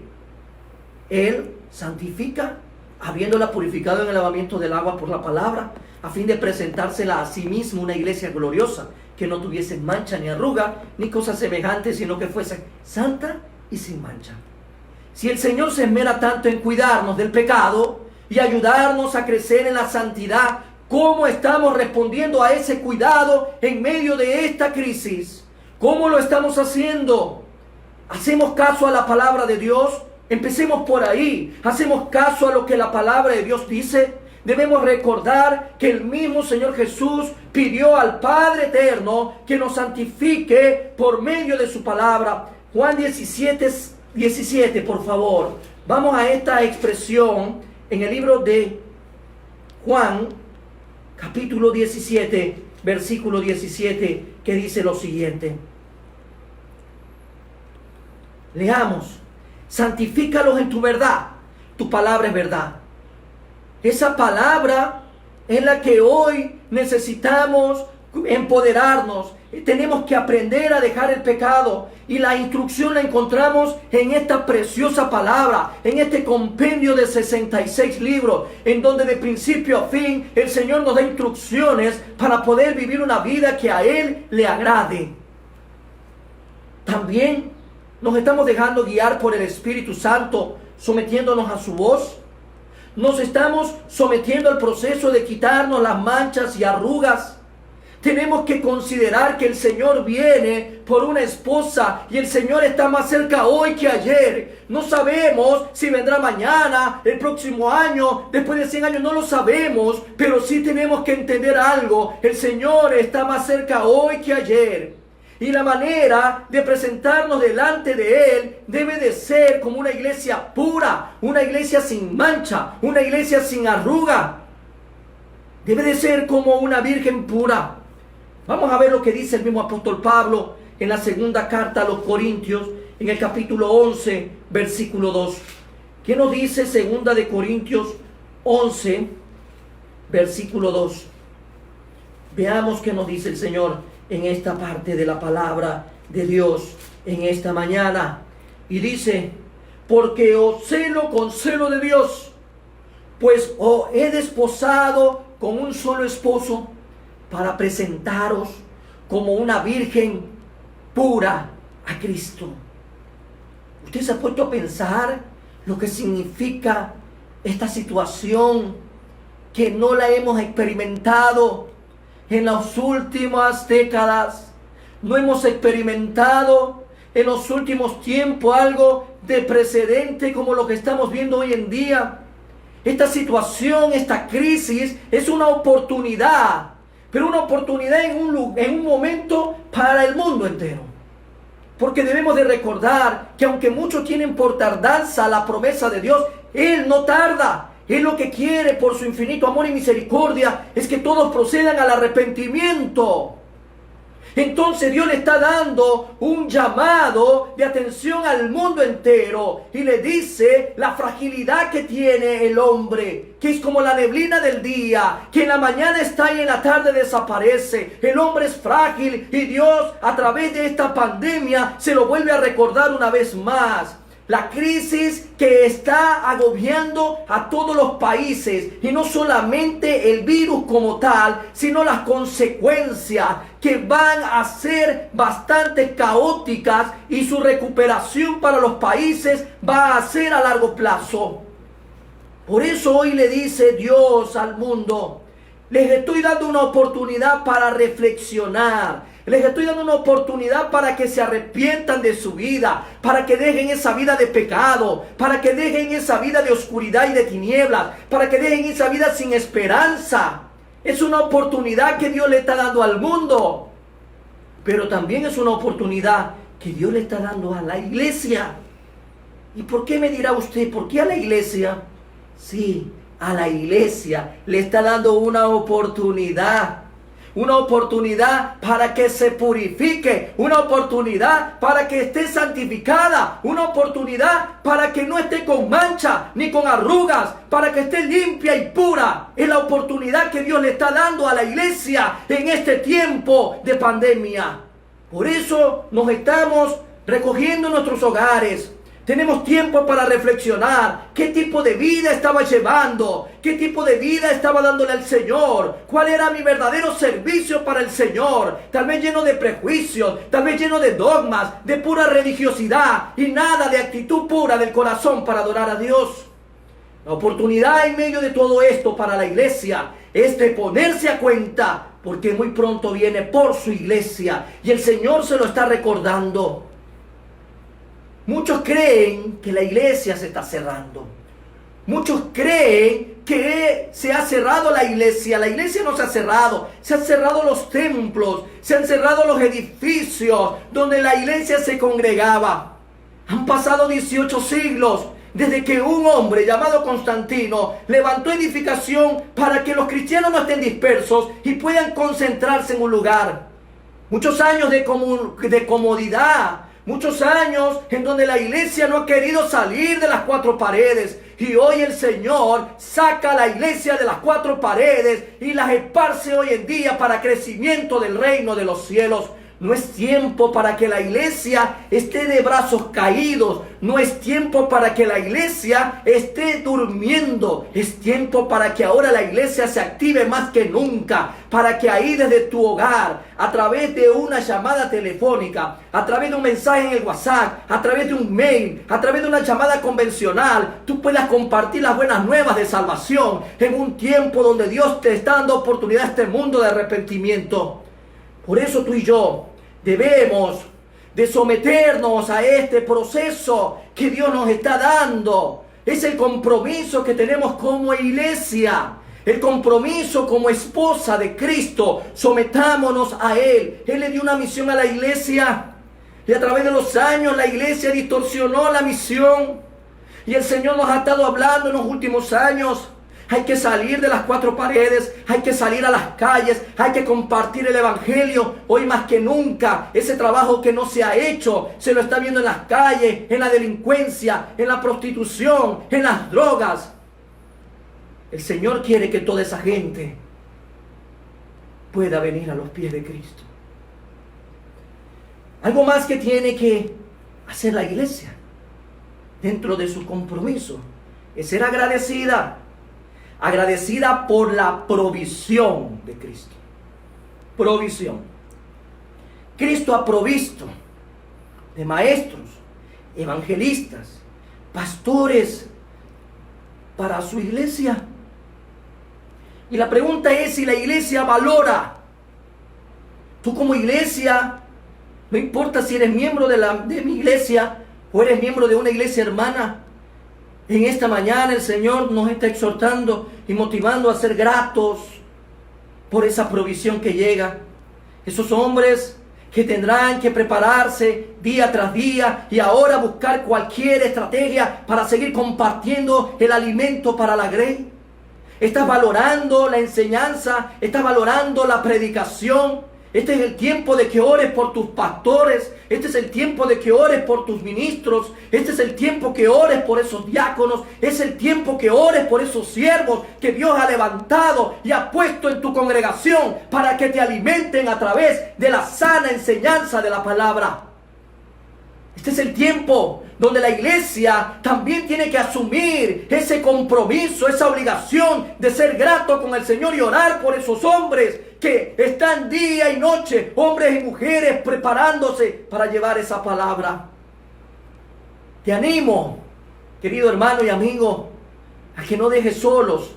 Él santifica, habiéndola purificado en el lavamiento del agua por la palabra, a fin de presentársela a sí mismo una iglesia gloriosa, que no tuviese mancha ni arruga, ni cosas semejantes, sino que fuese santa y sin mancha. Si el Señor se esmera tanto en cuidarnos del pecado y ayudarnos a crecer en la santidad, ¿cómo estamos respondiendo a ese cuidado en medio de esta crisis? ¿Cómo lo estamos haciendo? ¿Hacemos caso a la palabra de Dios? Empecemos por ahí. ¿Hacemos caso a lo que la palabra de Dios dice? Debemos recordar que el mismo Señor Jesús pidió al Padre Eterno que nos santifique por medio de su palabra. Juan 17, por favor. Vamos a esta expresión en el libro de Juan, capítulo 17, versículo 17, que dice lo siguiente. Leamos. Santifícalos en tu verdad. Tu palabra es verdad. Esa palabra es la que hoy necesitamos empoderarnos. Tenemos que aprender a dejar el pecado. Y la instrucción la encontramos en esta preciosa palabra, en este compendio de 66 libros, en donde de principio a fin el Señor nos da instrucciones para poder vivir una vida que a Él le agrade. También nos estamos dejando guiar por el Espíritu Santo, sometiéndonos a su voz. Nos estamos sometiendo al proceso de quitarnos las manchas y arrugas. Tenemos que considerar que el Señor viene por una esposa y el Señor está más cerca hoy que ayer. No sabemos si vendrá mañana, el próximo año, después de 100 años, no lo sabemos, pero sí tenemos que entender algo. El Señor está más cerca hoy que ayer. Y la manera de presentarnos delante de Él debe de ser como una iglesia pura, una iglesia sin mancha, una iglesia sin arruga. Debe de ser como una virgen pura. Vamos a ver lo que dice el mismo apóstol Pablo en la segunda carta a los Corintios, en el capítulo 11, versículo 2. ¿Qué nos dice segunda de Corintios 11, versículo 2? Veamos qué nos dice el Señor en esta parte de la palabra de Dios en esta mañana. Y dice: porque os celo con celo de Dios, pues os he desposado con un solo esposo, para presentaros como una virgen pura a Cristo. ¿Usted se ha puesto a pensar lo que significa esta situación que no la hemos experimentado en las últimas décadas. No hemos experimentado en los últimos tiempos algo de precedente como lo que estamos viendo hoy en día. Esta situación, esta crisis es una oportunidad, pero una oportunidad en un momento para el mundo entero. Porque debemos de recordar que aunque muchos tienen por tardanza la promesa de Dios, Él no tarda. Él lo que quiere por su infinito amor y misericordia es que todos procedan al arrepentimiento. Entonces Dios le está dando un llamado de atención al mundo entero y le dice la fragilidad que tiene el hombre, que es como la neblina del día, que en la mañana está y en la tarde desaparece. El hombre es frágil y Dios a través de esta pandemia se lo vuelve a recordar una vez más. La crisis que está agobiando a todos los países, y no solamente el virus como tal, sino las consecuencias que van a ser bastante caóticas, y su recuperación para los países va a ser a largo plazo. Por eso hoy le dice Dios al mundo: les estoy dando una oportunidad para reflexionar. Les estoy dando una oportunidad para que se arrepientan de su vida, para que dejen esa vida de pecado, para que dejen esa vida de oscuridad y de tinieblas, para que dejen esa vida sin esperanza. Es una oportunidad que Dios le está dando al mundo, pero también es una oportunidad que Dios le está dando a la iglesia. ¿Y por qué me dirá usted? ¿Por qué a la iglesia? Sí, a la iglesia le está dando una oportunidad. Una oportunidad para que se purifique, una oportunidad para que esté santificada, una oportunidad para que no esté con mancha ni con arrugas, para que esté limpia y pura. Es la oportunidad que Dios le está dando a la iglesia en este tiempo de pandemia. Por eso nos estamos recogiendo en nuestros hogares. Tenemos tiempo para reflexionar qué tipo de vida estaba llevando, qué tipo de vida estaba dándole al Señor, cuál era mi verdadero servicio para el Señor, tal vez lleno de prejuicios, tal vez lleno de dogmas, de pura religiosidad y nada de actitud pura del corazón para adorar a Dios. La oportunidad en medio de todo esto para la iglesia es de ponerse a cuenta, porque muy pronto viene por su iglesia y el Señor se lo está recordando. Muchos creen que la iglesia se está cerrando. Muchos creen que se ha cerrado la iglesia. La iglesia no se ha cerrado. Se han cerrado los templos. Se han cerrado los edificios donde la iglesia se congregaba. Han pasado 18 siglos desde que un hombre llamado Constantino levantó edificación para que los cristianos no estén dispersos y puedan concentrarse en un lugar. Muchos años de comodidad. Muchos años en donde la iglesia no ha querido salir de las cuatro paredes. Y hoy el Señor saca a la iglesia de las cuatro paredes y las esparce hoy en día para crecimiento del reino de los cielos. No es tiempo para que la iglesia esté de brazos caídos. No es tiempo para que la iglesia esté durmiendo. Es tiempo para que ahora la iglesia se active más que nunca. Para que ahí desde tu hogar, a través de una llamada telefónica, a través de un mensaje en el WhatsApp, a través de un mail, a través de una llamada convencional, tú puedas compartir las buenas nuevas de salvación en un tiempo donde Dios te está dando oportunidad a este mundo de arrepentimiento. Por eso tú y yo debemos de someternos a este proceso que Dios nos está dando. Es el compromiso que tenemos como iglesia, el compromiso como esposa de Cristo. Sometámonos a Él. Él le dio una misión a la iglesia y a través de los años la iglesia distorsionó la misión. Y el Señor nos ha estado hablando en los últimos años. Hay que salir de las cuatro paredes, hay que salir a las calles, hay que compartir el evangelio. Hoy más que nunca, ese trabajo que no se ha hecho, se lo está viendo en las calles, en la delincuencia, en la prostitución, en las drogas. El Señor quiere que toda esa gente pueda venir a los pies de Cristo. Algo más que tiene que hacer la iglesia dentro de su compromiso es ser agradecida. Agradecida por la provisión de Cristo. Provisión. Cristo ha provisto de maestros, evangelistas, pastores para su iglesia. Y la pregunta es si la iglesia valora. Tú como iglesia, no importa si eres miembro de mi iglesia o eres miembro de una iglesia hermana, en esta mañana el Señor nos está exhortando y motivando a ser gratos por esa provisión que llega. Esos hombres que tendrán que prepararse día tras día y ahora buscar cualquier estrategia para seguir compartiendo el alimento para la grey. Estás valorando la enseñanza, estás valorando la predicación. Este es el tiempo de que ores por tus pastores. Este es el tiempo de que ores por tus ministros. Este es el tiempo que ores por esos diáconos. Es el tiempo que ores por esos siervos que Dios ha levantado y ha puesto en tu congregación para que te alimenten a través de la sana enseñanza de la palabra. Este es el tiempo donde la iglesia también tiene que asumir ese compromiso, esa obligación de ser grato con el Señor y orar por esos hombres que están día y noche, hombres y mujeres, preparándose para llevar esa palabra. Te animo, querido hermano y amigo, a que no dejes solos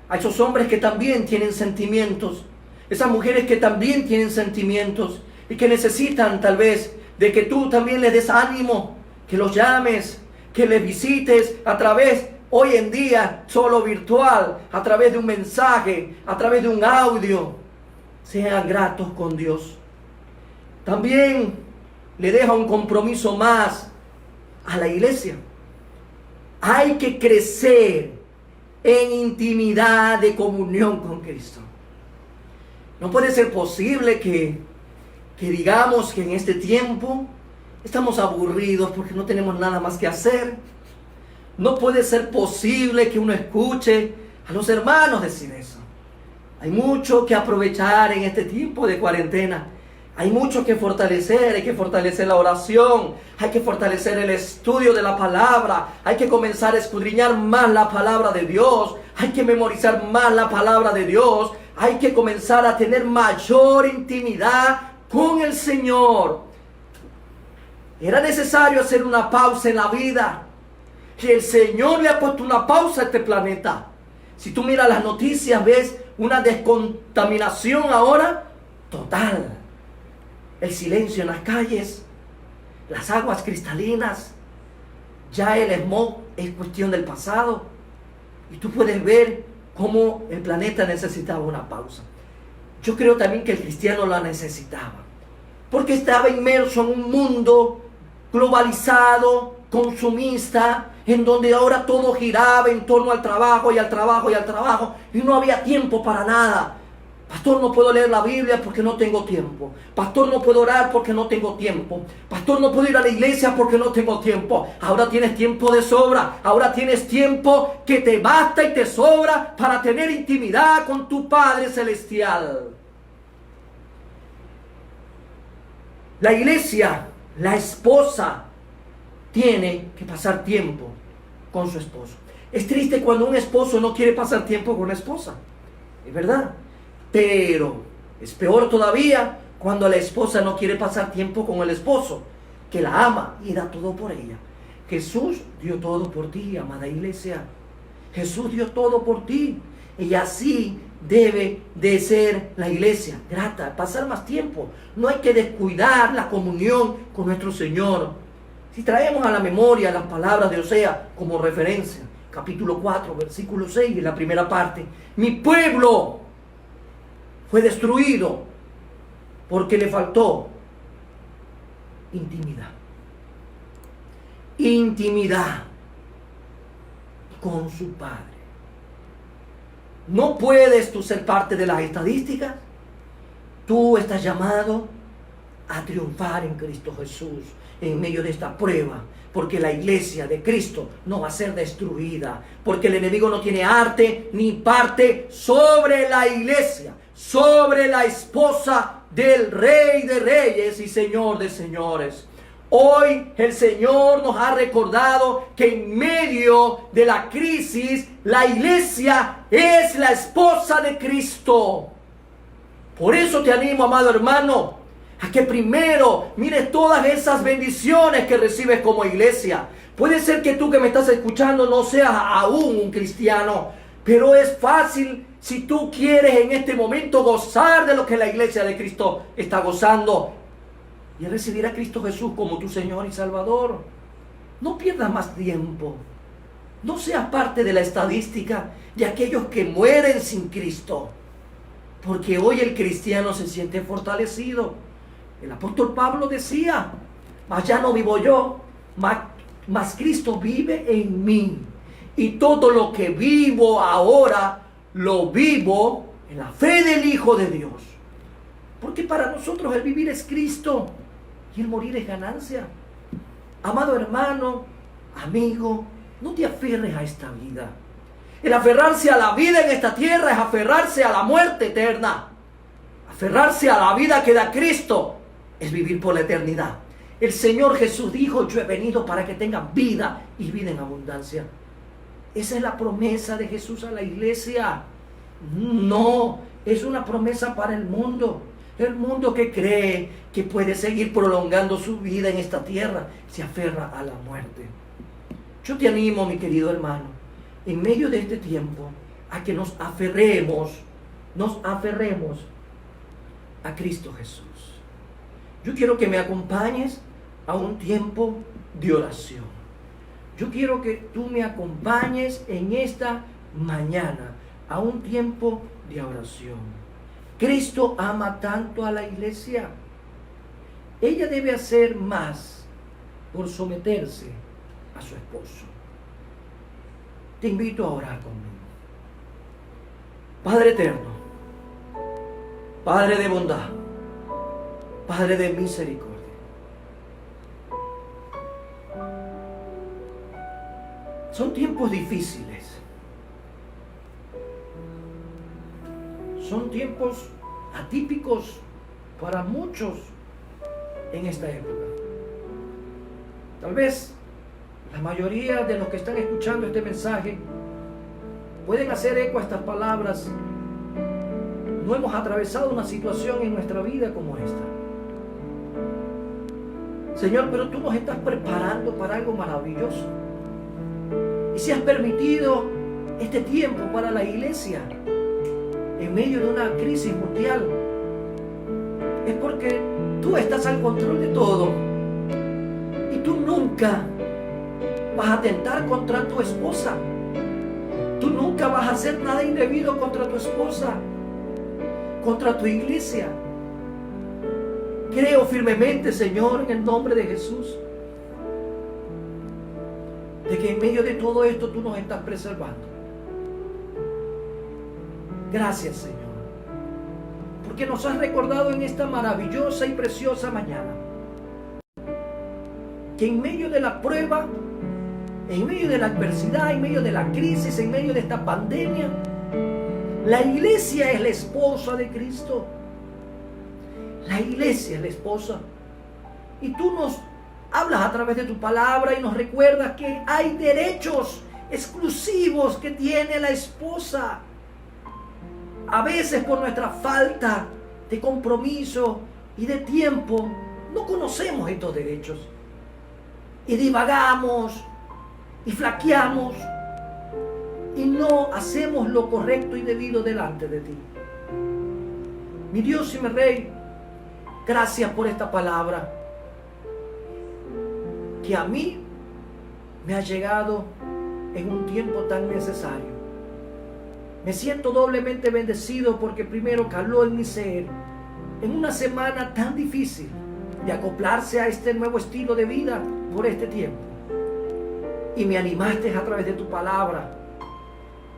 a esos hombres que también tienen sentimientos, esas mujeres que también tienen sentimientos y que necesitan tal vez de que tú también les des ánimo, que los llames, que les visites a través, hoy en día, solo virtual, a través de un mensaje, a través de un audio. Sean gratos con Dios. También le deja un compromiso más a la iglesia. Hay que crecer en intimidad de comunión con Cristo. No puede ser posible que digamos que en este tiempo estamos aburridos porque no tenemos nada más que hacer. No puede ser posible que uno escuche a los hermanos decir eso. Hay mucho que aprovechar en este tiempo de cuarentena. Hay mucho que fortalecer. Hay que fortalecer la oración. Hay que fortalecer el estudio de la palabra. Hay que comenzar a escudriñar más la palabra de Dios. Hay que memorizar más la palabra de Dios. Hay que comenzar a tener mayor intimidad con el Señor. Era necesario hacer una pausa en la vida. Y el Señor le ha puesto una pausa a este planeta. Si tú miras las noticias, ves una descontaminación ahora total. El silencio en las calles, las aguas cristalinas, ya el smog es cuestión del pasado. Y tú puedes ver cómo el planeta necesitaba una pausa. Yo creo también que el cristiano la necesitaba, porque estaba inmerso en un mundo globalizado, consumista, en donde ahora todo giraba en torno al trabajo y al trabajo y al trabajo, y no había tiempo para nada. Pastor, no puedo leer la Biblia porque no tengo tiempo. Pastor, no puedo orar porque no tengo tiempo. Pastor, no puedo ir a la iglesia porque no tengo tiempo. Ahora tienes tiempo de sobra. Ahora tienes tiempo que te basta y te sobra para tener intimidad con tu Padre Celestial. La iglesia, la esposa, tiene que pasar tiempo con su esposo. Es triste cuando un esposo no quiere pasar tiempo con la esposa. Es verdad. Pero es peor todavía cuando la esposa no quiere pasar tiempo con el esposo, que la ama y da todo por ella. Jesús dio todo por ti, amada iglesia. Jesús dio todo por ti. Y así debe de ser la iglesia, grata, pasar más tiempo. No hay que descuidar la comunión con nuestro Señor. Si traemos a la memoria las palabras de Oseas como referencia, capítulo 4, versículo 6, en la primera parte: mi pueblo fue destruido porque le faltó intimidad. Intimidad con su Padre. No puedes tú ser parte de las estadísticas. Tú estás llamado a triunfar en Cristo Jesús en medio de esta prueba, porque la iglesia de Cristo no va a ser destruida, porque el enemigo no tiene arte ni parte sobre la iglesia, sobre la esposa del Rey de Reyes y Señor de Señores. Hoy el Señor nos ha recordado que en medio de la crisis, la iglesia es la esposa de Cristo. Por eso te animo, amado hermano, a que primero mires todas esas bendiciones que recibes como iglesia. Puede ser que tú que me estás escuchando no seas aún un cristiano, pero es fácil si tú quieres en este momento gozar de lo que la iglesia de Cristo está gozando y recibir a Cristo Jesús como tu Señor y Salvador, no pierdas más tiempo. No seas parte de la estadística de aquellos que mueren sin Cristo, porque hoy el cristiano se siente fortalecido. El apóstol Pablo decía: mas ya no vivo yo, mas Cristo vive en mí. Y todo lo que vivo ahora, lo vivo en la fe del Hijo de Dios. Porque para nosotros el vivir es Cristo y el morir es ganancia. Amado hermano, amigo, no te aferres a esta vida. El aferrarse a la vida en esta tierra es aferrarse a la muerte eterna. Aferrarse a la vida que da Cristo es vivir por la eternidad. El Señor Jesús dijo: yo he venido para que tengan vida y vida en abundancia. Esa es la promesa de Jesús a la iglesia. No, es una promesa para el mundo. El mundo que cree que puede seguir prolongando su vida en esta tierra se aferra a la muerte. Yo te animo, mi querido hermano, en medio de este tiempo, a que nos aferremos a Cristo Jesús. Yo quiero que me acompañes a un tiempo de oración. Yo quiero que tú me acompañes en esta mañana a un tiempo de oración. Cristo ama tanto a la iglesia. Ella debe hacer más por someterse a su esposo. Te invito a orar conmigo. Padre eterno, Padre de bondad, Padre de misericordia, son tiempos difíciles. Son tiempos atípicos para muchos en esta época. Tal vez la mayoría de los que están escuchando este mensaje pueden hacer eco a estas palabras. No hemos atravesado una situación en nuestra vida como esta. Señor, pero tú nos estás preparando para algo maravilloso. Y si has permitido este tiempo para la iglesia en medio de una crisis mundial, es porque tú estás al control de todo. Y tú nunca vas a atentar contra tu esposa. Tú nunca vas a hacer nada indebido contra tu esposa, contra tu iglesia. Creo firmemente, Señor, en el nombre de Jesús, de que en medio de todo esto tú nos estás preservando. Gracias, Señor, porque nos has recordado en esta maravillosa y preciosa mañana que en medio de la prueba, en medio de la adversidad, en medio de la crisis, en medio de esta pandemia, la iglesia es la esposa de Cristo. La iglesia es la esposa. Y tú nos hablas a través de tu palabra y nos recuerdas que hay derechos exclusivos que tiene la esposa. A veces por nuestra falta de compromiso y de tiempo no conocemos estos derechos. Y divagamos y flaqueamos y no hacemos lo correcto y debido delante de ti. Mi Dios y mi Rey, gracias por esta palabra que a mí me ha llegado en un tiempo tan necesario. Me siento doblemente bendecido porque primero caló en mi ser en una semana tan difícil de acoplarse a este nuevo estilo de vida por este tiempo. Y me animaste a través de tu palabra.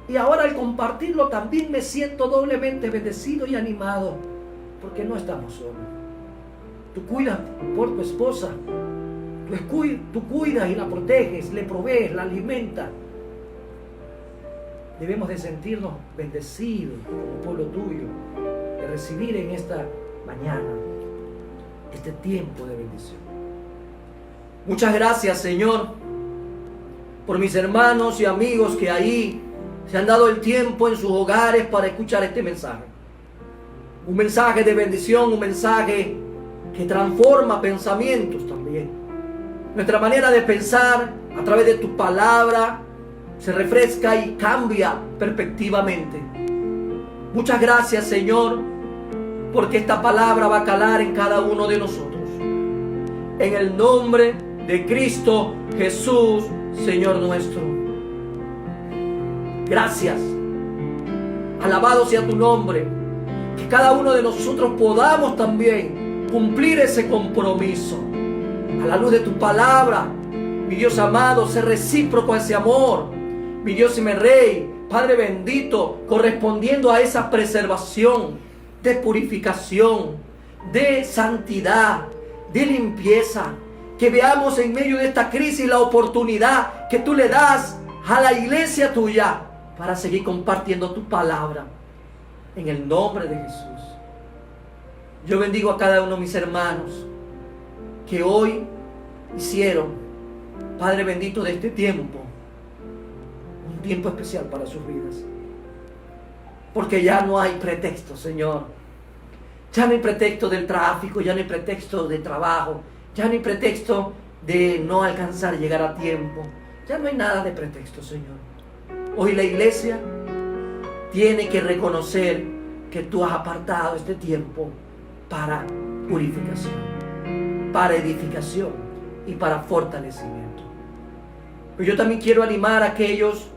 Y ahora al compartirlo también me siento doblemente bendecido y animado porque no estamos solos. Tú cuidas por tu esposa. Tú cuidas y la proteges, le provees, la alimentas. Debemos de sentirnos bendecidos como pueblo tuyo, de recibir en esta mañana este tiempo de bendición. Muchas gracias, Señor, por mis hermanos y amigos que ahí se han dado el tiempo en sus hogares para escuchar este mensaje. Un mensaje de bendición, un mensaje que transforma pensamientos también. Nuestra manera de pensar a través de tu palabra se refresca y cambia perspectivamente. Muchas gracias, Señor, porque esta palabra va a calar en cada uno de nosotros. En el nombre de Cristo Jesús, Señor nuestro. Gracias. Alabado sea tu nombre. Que cada uno de nosotros podamos también cumplir ese compromiso. A la luz de tu palabra, mi Dios amado, ser recíproco a ese amor. Mi Dios y mi Rey, Padre bendito, correspondiendo a esa preservación, de purificación, de santidad, de limpieza. Que veamos en medio de esta crisis la oportunidad que tú le das a la iglesia tuya para seguir compartiendo tu palabra. En el nombre de Jesús. Yo bendigo a cada uno de mis hermanos que hoy hicieron, Padre bendito, de este tiempo un tiempo especial para sus vidas. Porque ya no hay pretexto, Señor. Ya no hay pretexto del tráfico, ya no hay pretexto de trabajo, ya no hay pretexto de no alcanzar a llegar a tiempo. Ya no hay nada de pretexto, Señor. Hoy la iglesia tiene que reconocer que tú has apartado este tiempo para purificación, para edificación y para fortalecimiento. Pero yo también quiero animar a aquellos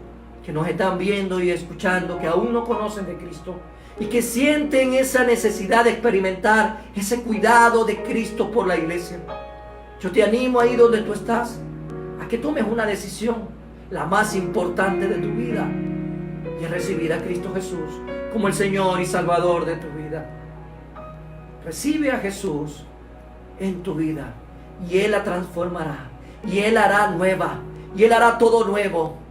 que nos están viendo y escuchando, que aún no conocen de Cristo y que sienten esa necesidad de experimentar ese cuidado de Cristo por la iglesia. Yo te animo ahí donde tú estás a que tomes una decisión, la más importante de tu vida, y es recibir a Cristo Jesús como el Señor y Salvador de tu vida. Recibe a Jesús en tu vida y Él la transformará, y Él hará nueva, y Él hará todo nuevo.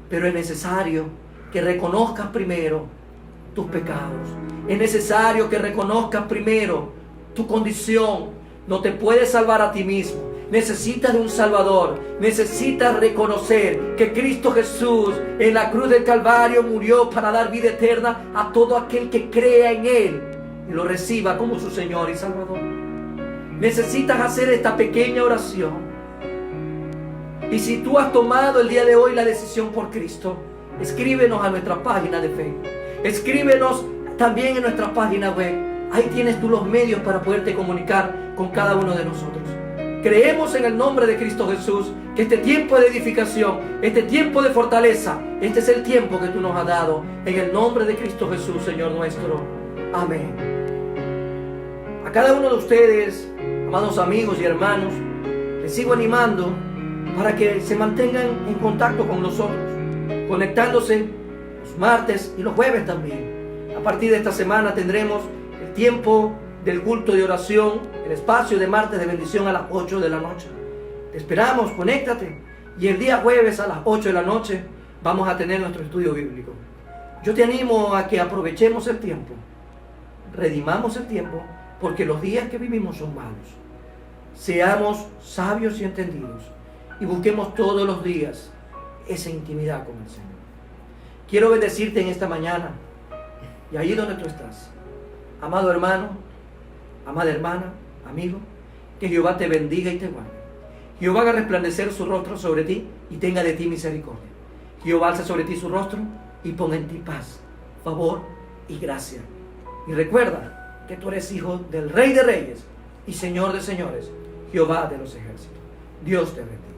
Pero es necesario que reconozcas primero tus pecados. Es necesario que reconozcas primero tu condición. No te puedes salvar a ti mismo. Necesitas de un Salvador. Necesitas reconocer que Cristo Jesús en la cruz del Calvario murió para dar vida eterna a todo aquel que crea en Él y lo reciba como su Señor y Salvador. Necesitas hacer esta pequeña oración. Y si tú has tomado el día de hoy la decisión por Cristo, escríbenos a nuestra página de Facebook. Escríbenos también en nuestra página web. Ahí tienes tú los medios para poderte comunicar con cada uno de nosotros. Creemos en el nombre de Cristo Jesús que este tiempo de edificación, este tiempo de fortaleza, este es el tiempo que tú nos has dado. En el nombre de Cristo Jesús, Señor nuestro. Amén. A cada uno de ustedes, amados amigos y hermanos, les sigo animando para que se mantengan en contacto con nosotros, conectándose los martes y los jueves también. A partir de esta semana tendremos el tiempo del culto de oración, el espacio de martes de bendición a las 8 de la noche. Te esperamos, conéctate. Y el día jueves a las 8 de la noche vamos a tener nuestro estudio bíblico. Yo te animo a que aprovechemos el tiempo, redimamos el tiempo, porque los días que vivimos son malos. Seamos sabios y entendidos y busquemos todos los días esa intimidad con el Señor. Quiero bendecirte en esta mañana y ahí donde tú estás, amado hermano, amada hermana, amigo, que Jehová te bendiga y te guarde. Jehová haga resplandecer su rostro sobre ti y tenga de ti misericordia. Jehová alce sobre ti su rostro y ponga en ti paz, favor y gracia. Y recuerda que tú eres hijo del Rey de Reyes y Señor de Señores, Jehová de los ejércitos. Dios te bendiga.